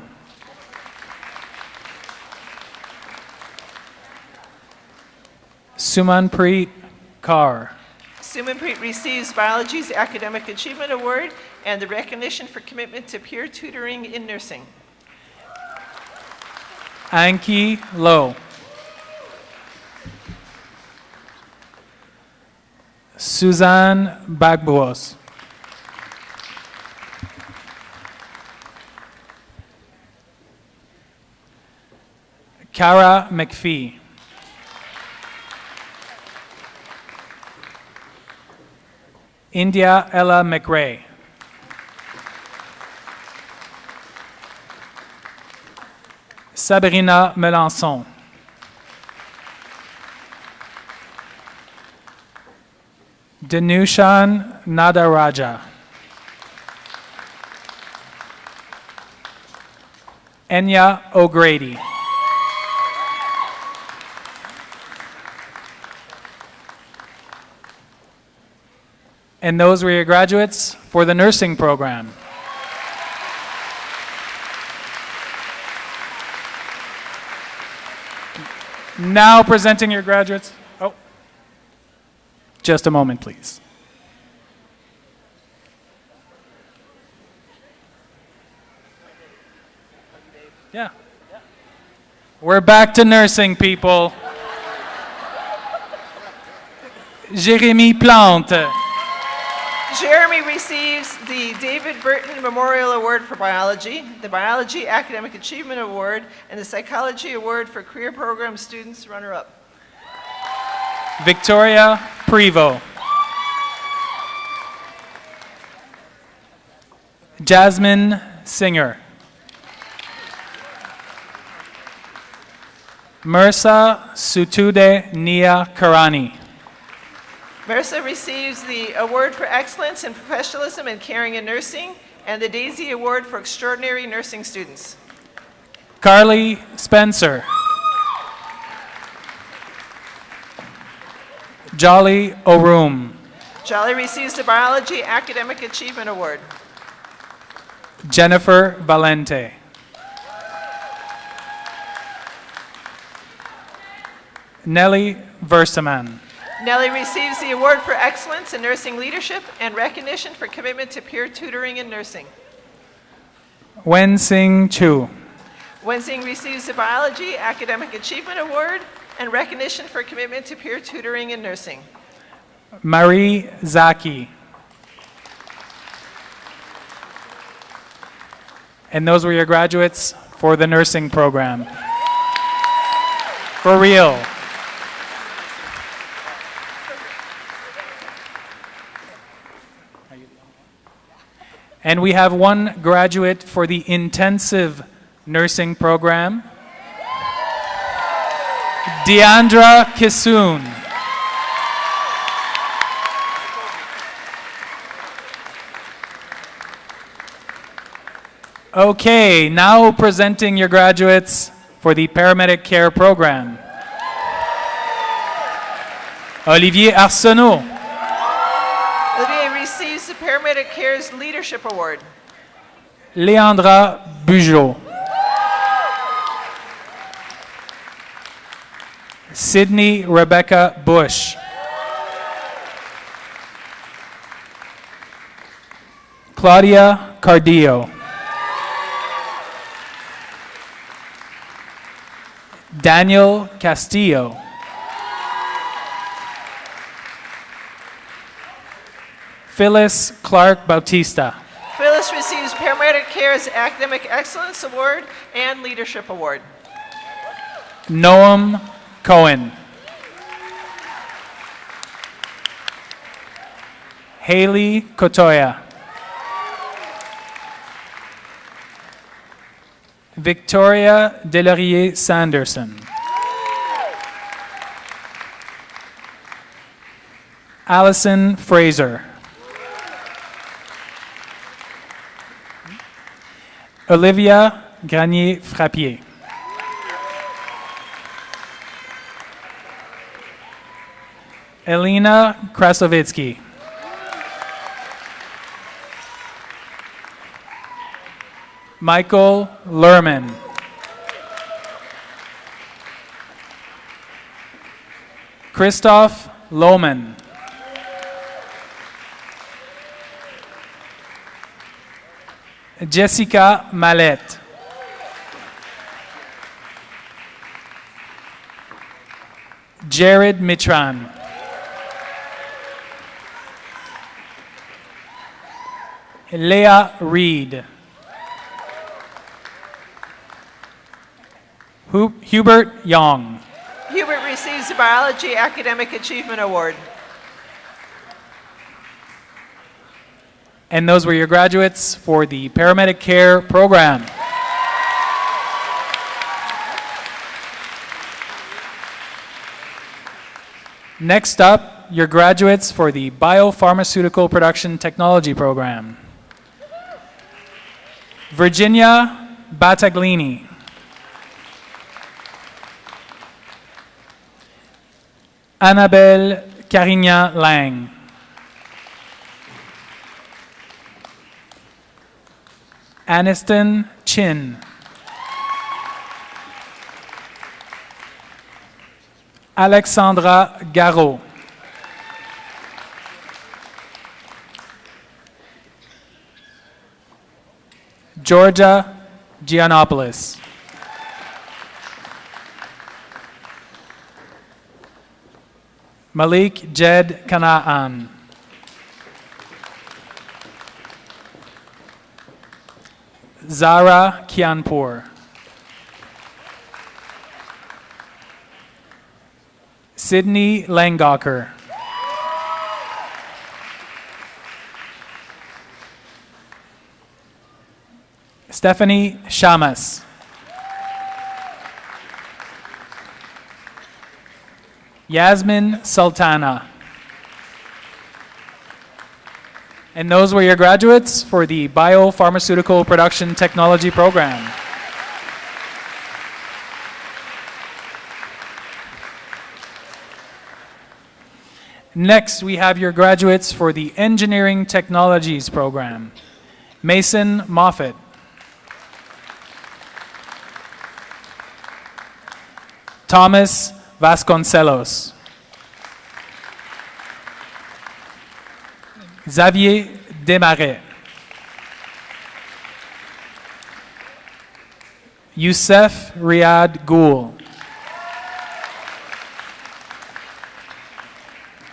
Sumanpreet Kaur. Sumanpreet receives Biology's Academic Achievement Award and the recognition for commitment to peer tutoring in nursing. Anki Low. Suzanne Bagbuos. Cara McPhee. India Ella McRae. Sabrina Melançon. Danushan Nadaraja. Enya O'Grady. And those were your graduates for the nursing program. Now presenting your graduates. Oh, just a moment, please. Yeah. We're back to nursing, people. Jérémy Plante. Jeremy receives the David Burton Memorial Award for Biology, the Biology Academic Achievement Award, and the Psychology Award for Career Program Students runner-up. Victoria Prevo. Jasmine Singer. Mirsa Sutude Nia Karani. Marissa receives the Award for Excellence in Professionalism and Caring in Nursing and the Daisy Award for Extraordinary Nursing Students. Carly Spencer. Jolly O'Room. Jolly receives the Biology Academic Achievement Award. Jennifer Valente. Nellie Versaman. Nellie receives the Award for Excellence in Nursing Leadership and recognition for commitment to peer tutoring in nursing. Wen Sing Chu. Wenzing receives the Biology Academic Achievement Award and recognition for commitment to peer tutoring in nursing. Marie Zaki. And those were your graduates for the nursing program. For real. And we have one graduate for the intensive nursing program, Deandra Kissoon. Okay, now presenting your graduates for the paramedic care program. Olivier Arsenault. Olivier receives the Paramedic Care's Leadership Award. Leandra Bugeaud. Sydney Rebecca Bush. Claudia Cardillo. Daniel Castillo. Phyllis Clark Bautista. Phyllis receives Paramedic Care's Academic Excellence Award and Leadership Award. Noam Cohen. Haley Kotoya. Victoria Delaurier Sanderson. Allison Fraser. Olivia Granier-Frappier. Elena Krasovitsky. Michael Lerman. Christoph Lohman. Jessica Mallette. Jared Mitran. Leah Reed. Hubert Young. Hubert receives the Biology Academic Achievement Award. And those were your graduates for the paramedic care program. Next up, your graduates for the biopharmaceutical production technology program. Virginia Battaglini. Annabelle Carignan-Lang. Aniston Chin. Alexandra Garot. Georgia Giannopoulos. Malik Jed Kanaan. Zara Kianpour. Sydney Langacher. Stephanie Shamas. Yasmin Sultana. And those were your graduates for the biopharmaceutical production technology program. Next, we have your graduates for the engineering technologies program. Mason Moffett. Thomas Vasconcelos. Xavier Desmarais. Youssef Riyad Ghoul.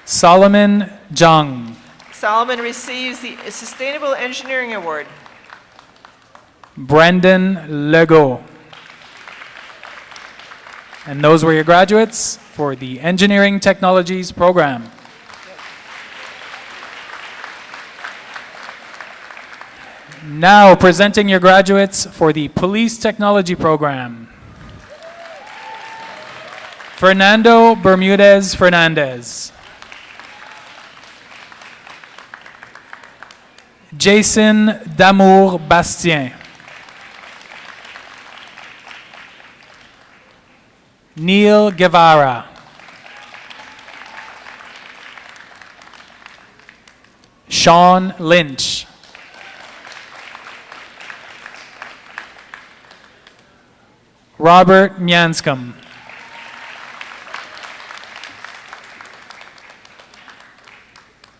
Solomon Jung. Solomon receives the Sustainable Engineering Award. Brendan Legault. And those were your graduates for the Engineering Technologies program. Now presenting your graduates for the Police Technology program. Fernando Bermudez Fernandez. Jason Damour Bastien. Neil Guevara. Sean Lynch. Robert Myanscombe.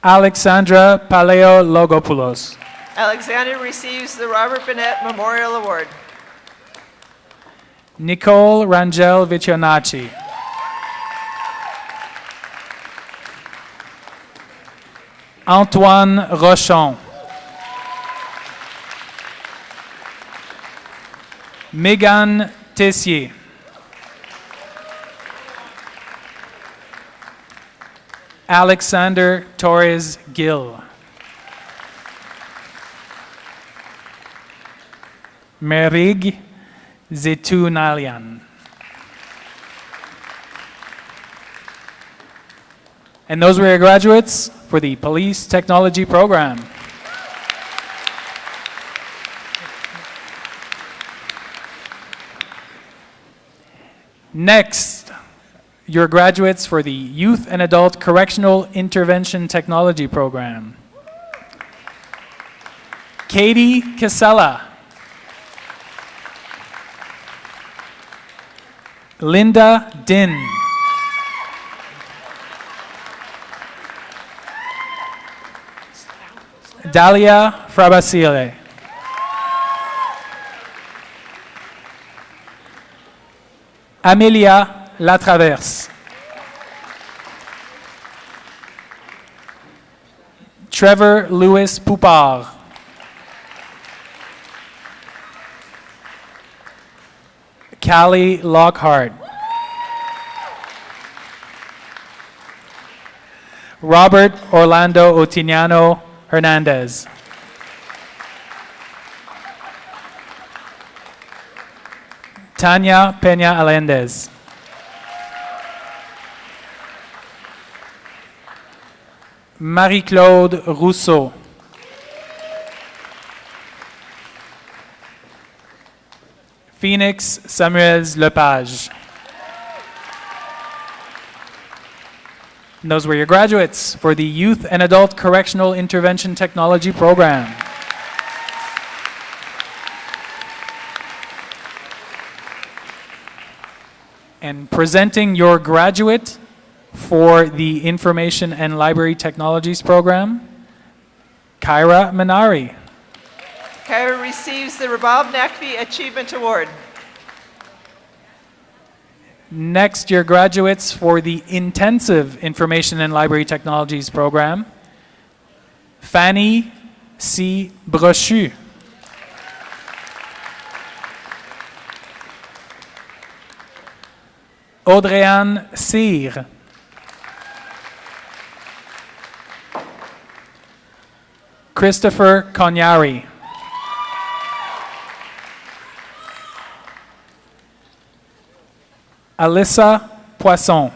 Alexandra Paleo Logopoulos. Alexander receives the Robert Bennett Memorial Award. Nicole Rangel Vicionacci. Antoine Rochon. Megan Tessier. Alexander Torres Gill. Merig Zetunalian. And those were your graduates for the Police Technology program. Next, your graduates for the Youth and Adult Correctional Intervention Technology program. Katie Casella. Linda Din. Dalia Frabasile. Amelia Latraverse. Trevor Louis Poupard. Callie Lockhart. Robert Orlando Otiniano Hernandez. Tanya Peña Alendez. Marie-Claude Rousseau. Phoenix Samuels Lepage. And those were your graduates for the Youth and Adult Correctional Intervention Technology program. And presenting your graduate for the Information and Library Technologies program, Kyra Manari. Kyra receives the Rabab Nakvi Achievement Award. Next, your graduates for the Intensive Information and Library Technologies program, Fanny C. Brochu. Audrey-Anne Cyr. Christopher Cognari. Alyssa Poisson.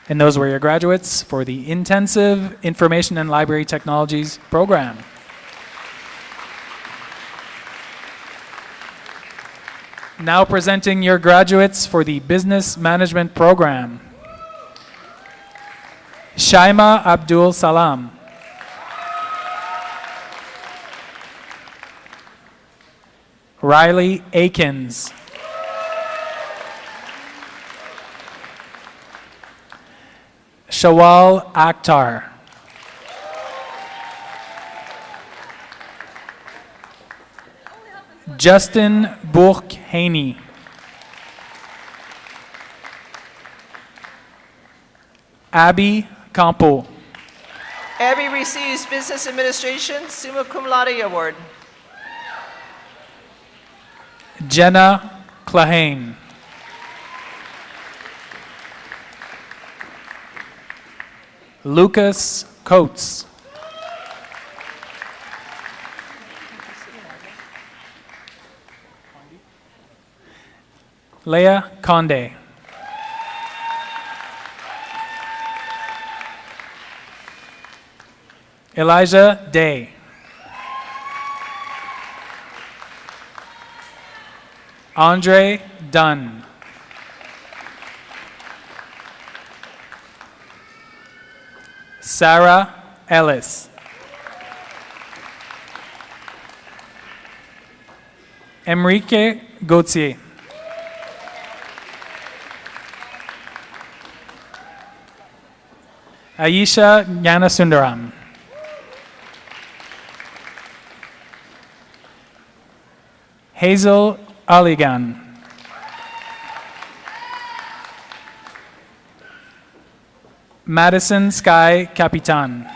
And those were your graduates for the Intensive Information and Library Technologies program. Now presenting your graduates for the Business Management program. Shaima Abdul Salam. Riley Akins. Shawal Akhtar. Justin Bourque-Haney. Abby Campo. Abby receives Business Administration Summa Cum Laude Award. Jenna Clahane. Lucas Coates. Leah Conde. Elijah Day. Andre Dunn. Sarah Ellis. Enrique Gauthier. Aisha Gnanasundaram. Hazel Aligan. Madison Sky Capitan.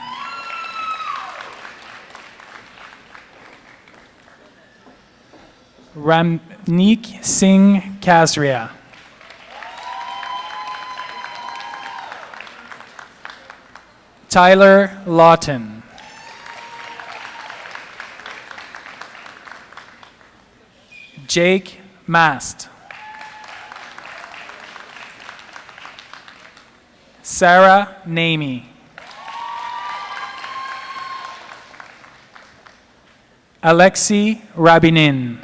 Ramneek Singh Kasria. Tyler Lawton. Jake Mast. Sarah Namey. Alexi Rabinin.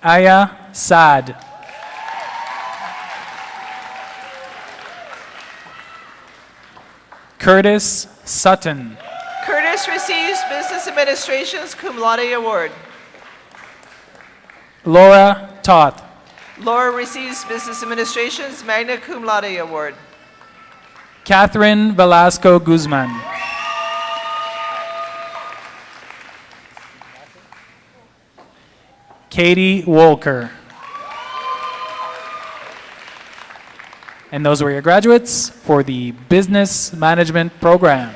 Aya Saad. Curtis Sutton. Curtis receives Business Administration's Cum Laude Award. Laura Toth. Laura receives Business Administration's Magna Cum Laude Award. Catherine Velasco Guzman. Katie Wolker. And those were your graduates for the Business Management Program.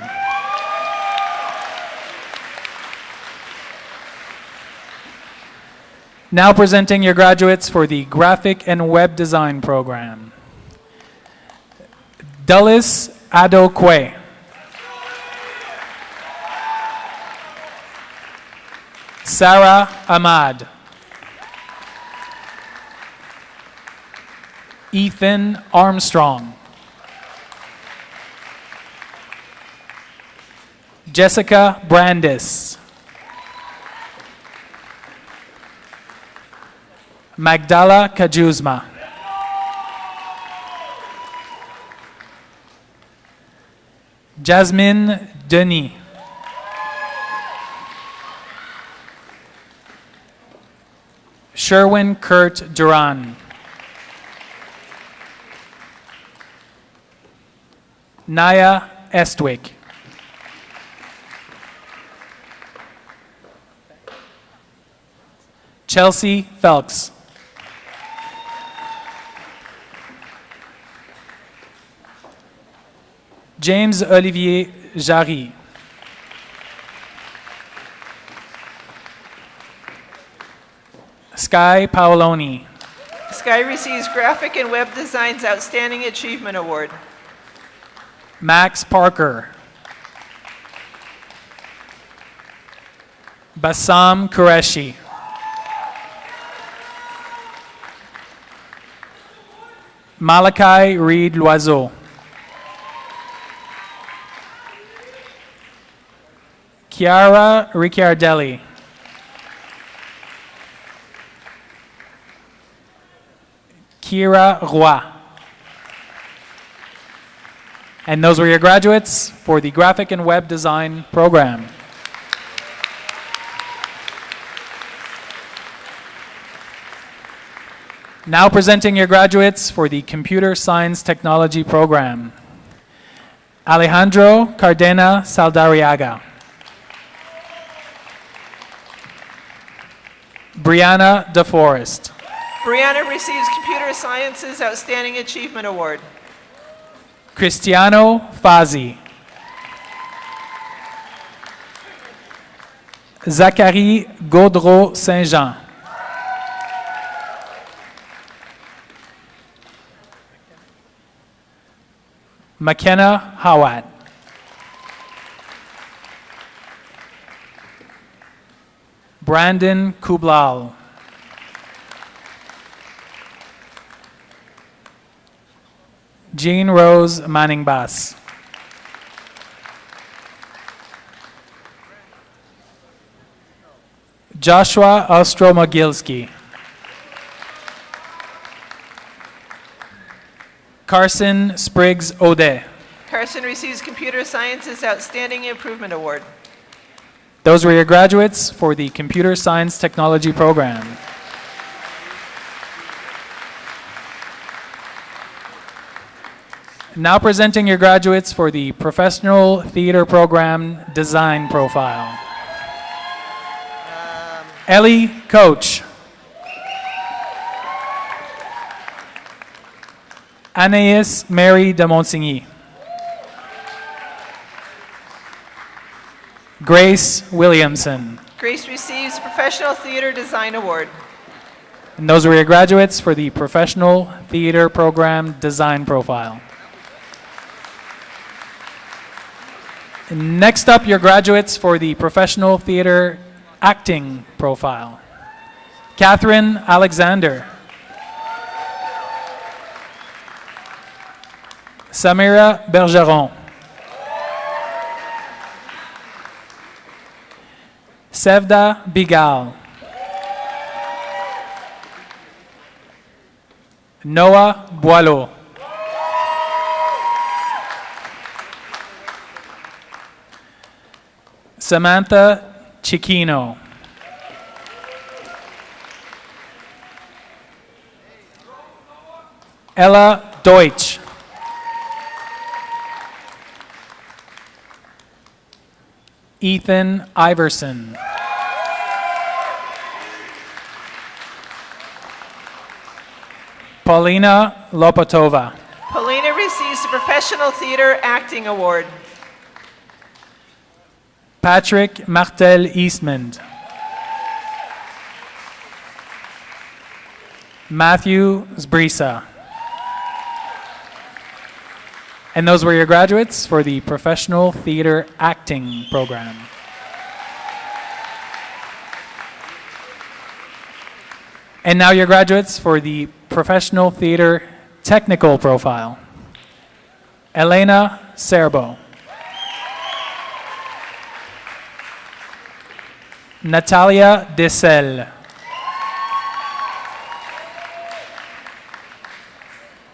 Now presenting your graduates for the Graphic and Web Design Program. Dulles Adokwe. Sarah Ahmad. Ethan Armstrong. Jessica Brandis. Magdala Kajuzma. Jasmine Denis. Sherwin Kurt Duran. Naya Estwick. Chelsea Phelps. James Olivier Jarry. Sky Paoloni. Sky receives Graphic and Web Design's Outstanding Achievement Award. Max Parker. Bassam Qureshi. Malachi Reed Loiseau. Chiara Ricciardelli. Kira Roy. And those were your graduates for the Graphic and Web Design Program. Now presenting your graduates for the Computer Science Technology Program. Alejandro Cardena Saldariaga. Brianna DeForest. Brianna receives Computer Sciences Outstanding Achievement Award. Cristiano Fazi. Zachary Gaudreau Saint-Jean. McKenna Howat. Brandon Kublal. Jean Rose Manning Bass. Joshua Ostromogilski. Carson Spriggs Ode. Carson receives Computer Sciences Outstanding Improvement Award. Those were your graduates for the Computer Science Technology program. Now presenting your graduates for the Professional Theater Program Design Profile. Ellie Coach. Anaïs Mary de Monsigny. Grace Williamson. Grace receives Professional Theater Design Award. And those were your graduates for the Professional Theater Program Design Profile. And next up, your graduates for the Professional Theater Acting Profile. Catherine Alexander. Samira Bergeron. Sevda Bigal. Noah Boileau. Samantha Chiquino. Ella Deutsch. Ethan Iverson. Paulina Lopatova. Paulina receives the Professional Theater Acting Award. Patrick Martel Eastman. Matthew Zbrisa. And those were your graduates for the Professional Theater Acting program. And now your graduates for the Professional Theater Technical profile. Elena Serbo. Natalia Dessel.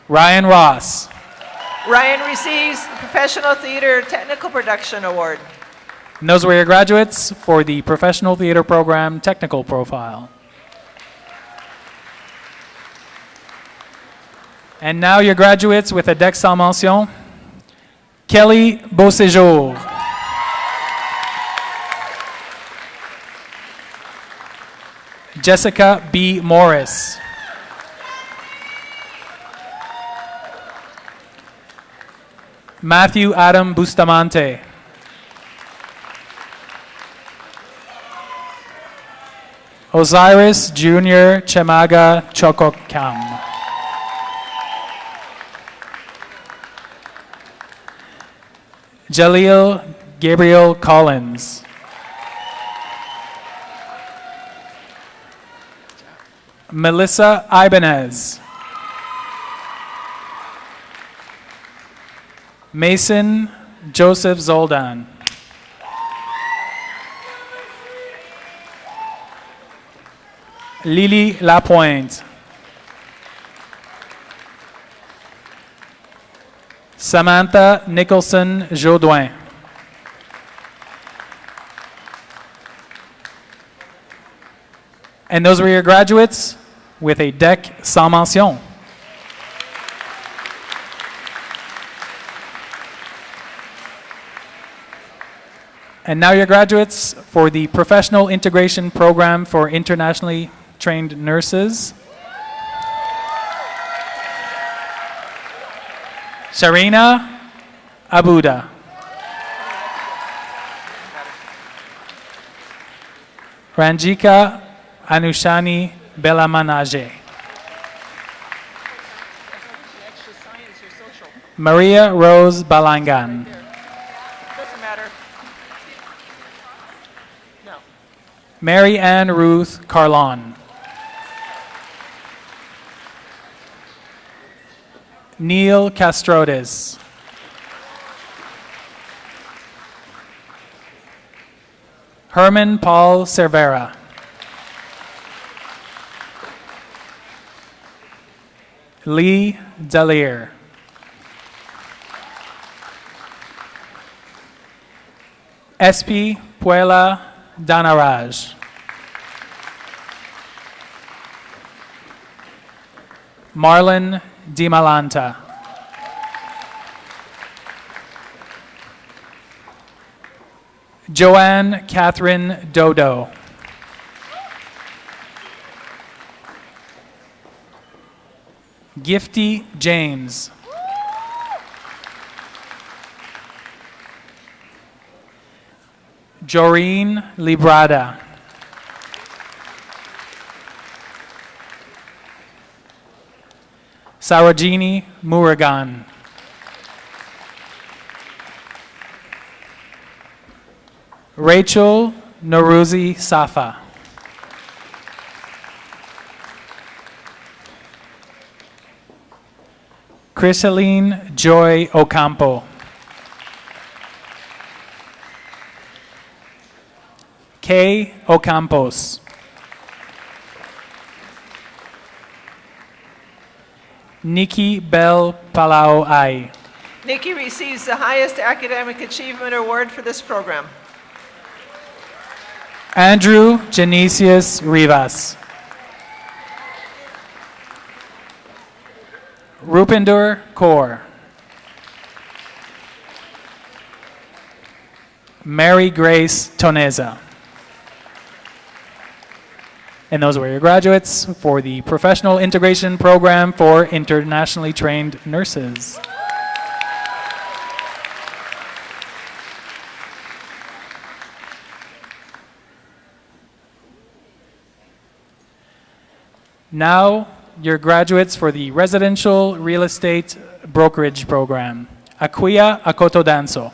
Ryan Ross. Ryan receives the Professional Theater Technical Production Award. And those were your graduates for the Professional Theater Program Technical Profile. And now your graduates with a deck sans mention. Kelly Beauséjour. Jessica B. Morris. Matthew Adam Bustamante. Osiris Jr. Chemaga Chokokam. Jaleel Gabriel Collins. Melissa Ibanez. Mason Joseph Zoldan. Lily Lapointe. Samantha Nicholson Jaudoin. And those were your graduates with a deck sans mention. And now your graduates for the Professional Integration Program for Internationally trained nurses. Sharina Abuda. Ranjika Anushani Belamanaje. Maria Rose Balangan. Doesn't matter. No. Mary Ann Ruth Carlon. Neil Castrodes. Herman Paul Cervera. Lee Dalier. SP Puela Danaraj. Marlon Dimalanta. Joanne Catherine Dodo. Gifty James. Joreen Librada. Sarojini Muragan. Rachel Noruzi Safa. Chrysaline Joy Ocampo. Kay Ocampos. Nikki Bell Palau Ai. Nikki receives the highest academic achievement award for this program. Andrew Genesius Rivas. Rupinder Kaur. Mary Grace Toneza. And those were your graduates for the Professional Integration Program for Internationally Trained Nurses. Now, your graduates for the Residential Real Estate Brokerage Program. Akuya Akotodanso.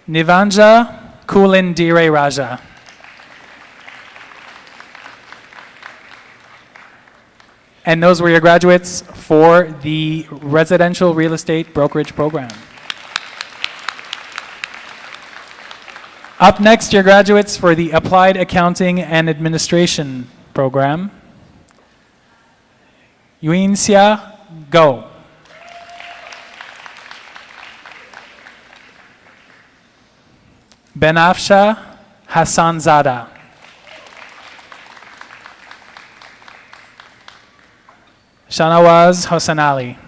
Nivanja Kulindire Raja. And those were your graduates for the Residential Real Estate Brokerage Program. Up next, your graduates for the Applied Accounting and Administration Program. Yuinxia Go. Benafsha Hassanzada. Shanawaz Hossein Ali.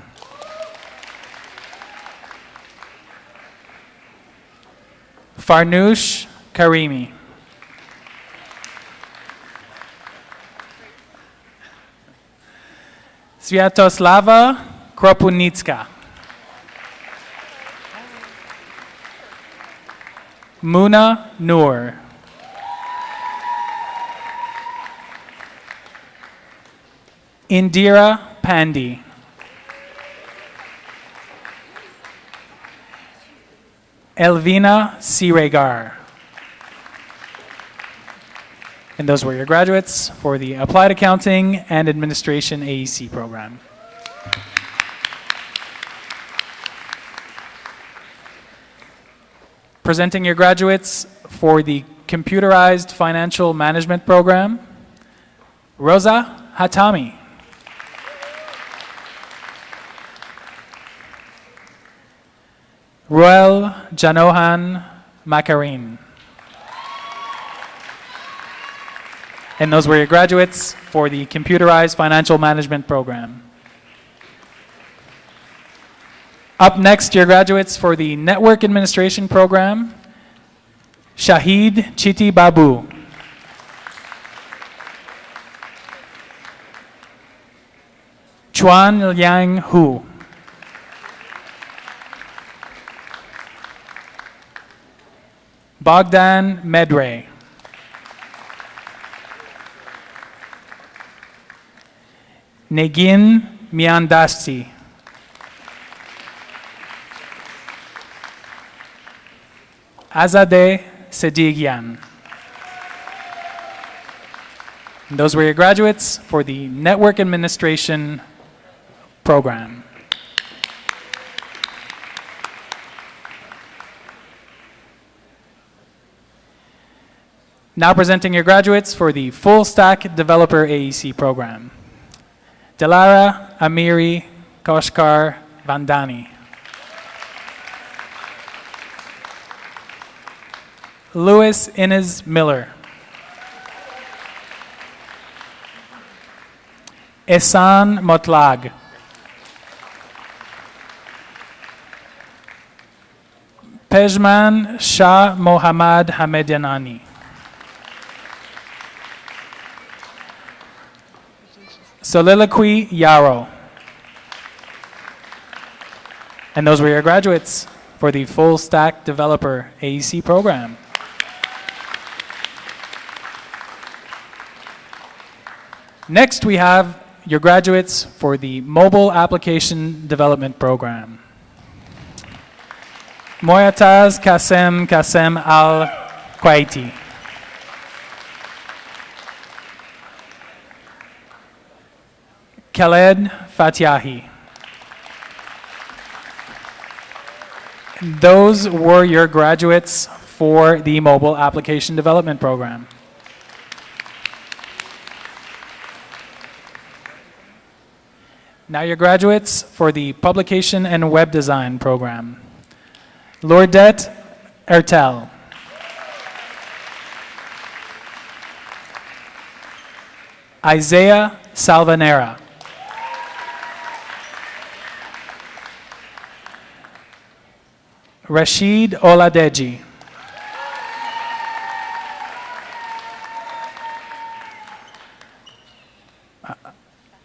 Farnoosh Karimi. Sviatoslava Kropunitska. Muna Noor. Indira Pandi. Elvina Siregar. And those were your graduates for the Applied Accounting and Administration AEC program. Presenting your graduates for the Computerized Financial Management program, Rosa Hatami. Ruel Janohan Macarin. And those were your graduates for the Computerized Financial Management program. Up next, your graduates for the Network Administration program, Shahid Chiti Babu. Chuan Liang Hu. Bogdan Medre. Negin Miandasti. Azadeh Sedigian. And those were your graduates for the Network Administration program. Now presenting your graduates for the Full Stack Developer AEC program. Delara Amiri Koshkar Vandani. Louis Inez Miller. Ehsan Motlag. Pejman Shah Mohammad Hamedianani. Soliloquy Yarrow. And those were your graduates for the Full Stack Developer AEC program. Next, we have your graduates for the Mobile Application Development program. Moyataz Kasem Al-Kwaiti. Khaled Fatiahi. Those were your graduates for the Mobile Application Development program. Now your graduates for the Publication and Web Design program. Lourdette Ertel. Isaiah Salvanera. Rashid Oladeji.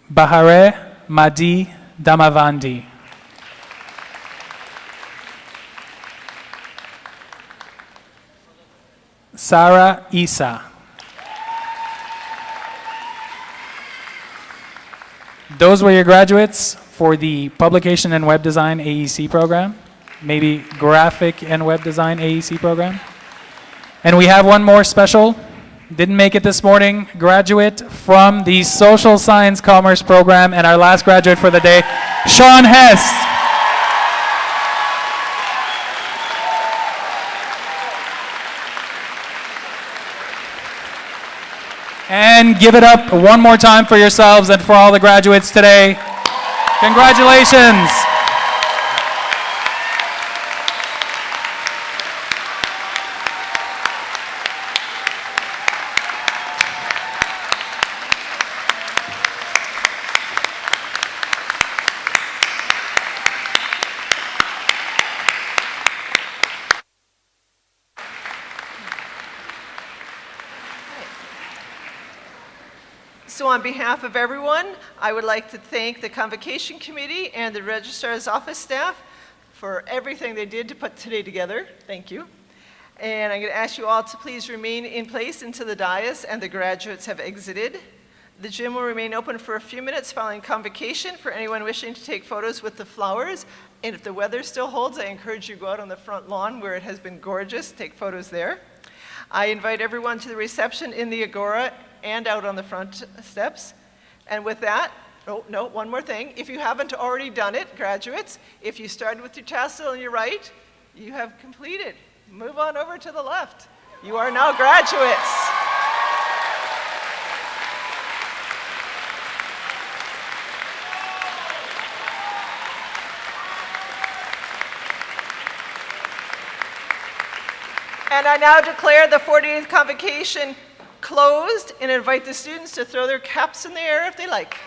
Bahare Madi Damavandi. Sarah Isa. Those were your graduates for the Publication and Web Design AEC program, maybe Graphic and Web Design AEC program. And we have one more special, didn't make it this morning, graduate from the Social Science Commerce program, and our last graduate for the day, Sean Hess. And give it up one more time for yourselves and for all the graduates today. Congratulations. So on behalf of everyone, I would like to thank the Convocation Committee and the Registrar's Office staff for everything they did to put today together. Thank you. And I'm going to ask you all to please remain in place until the dais and the graduates have exited. The gym will remain open for a few minutes following convocation for anyone wishing to take photos with the flowers. And if the weather still holds, I encourage you to go out on the front lawn where it has been gorgeous, take photos there. I invite everyone to the reception in the Agora and out on the front steps. And with that, oh, no, one more thing. If you haven't already done it, graduates, if you started with your tassel on your right, you have completed. Move on over to the left. You are now graduates. And I now declare the 48th convocation closed and invite the students to throw their caps in the air if they like.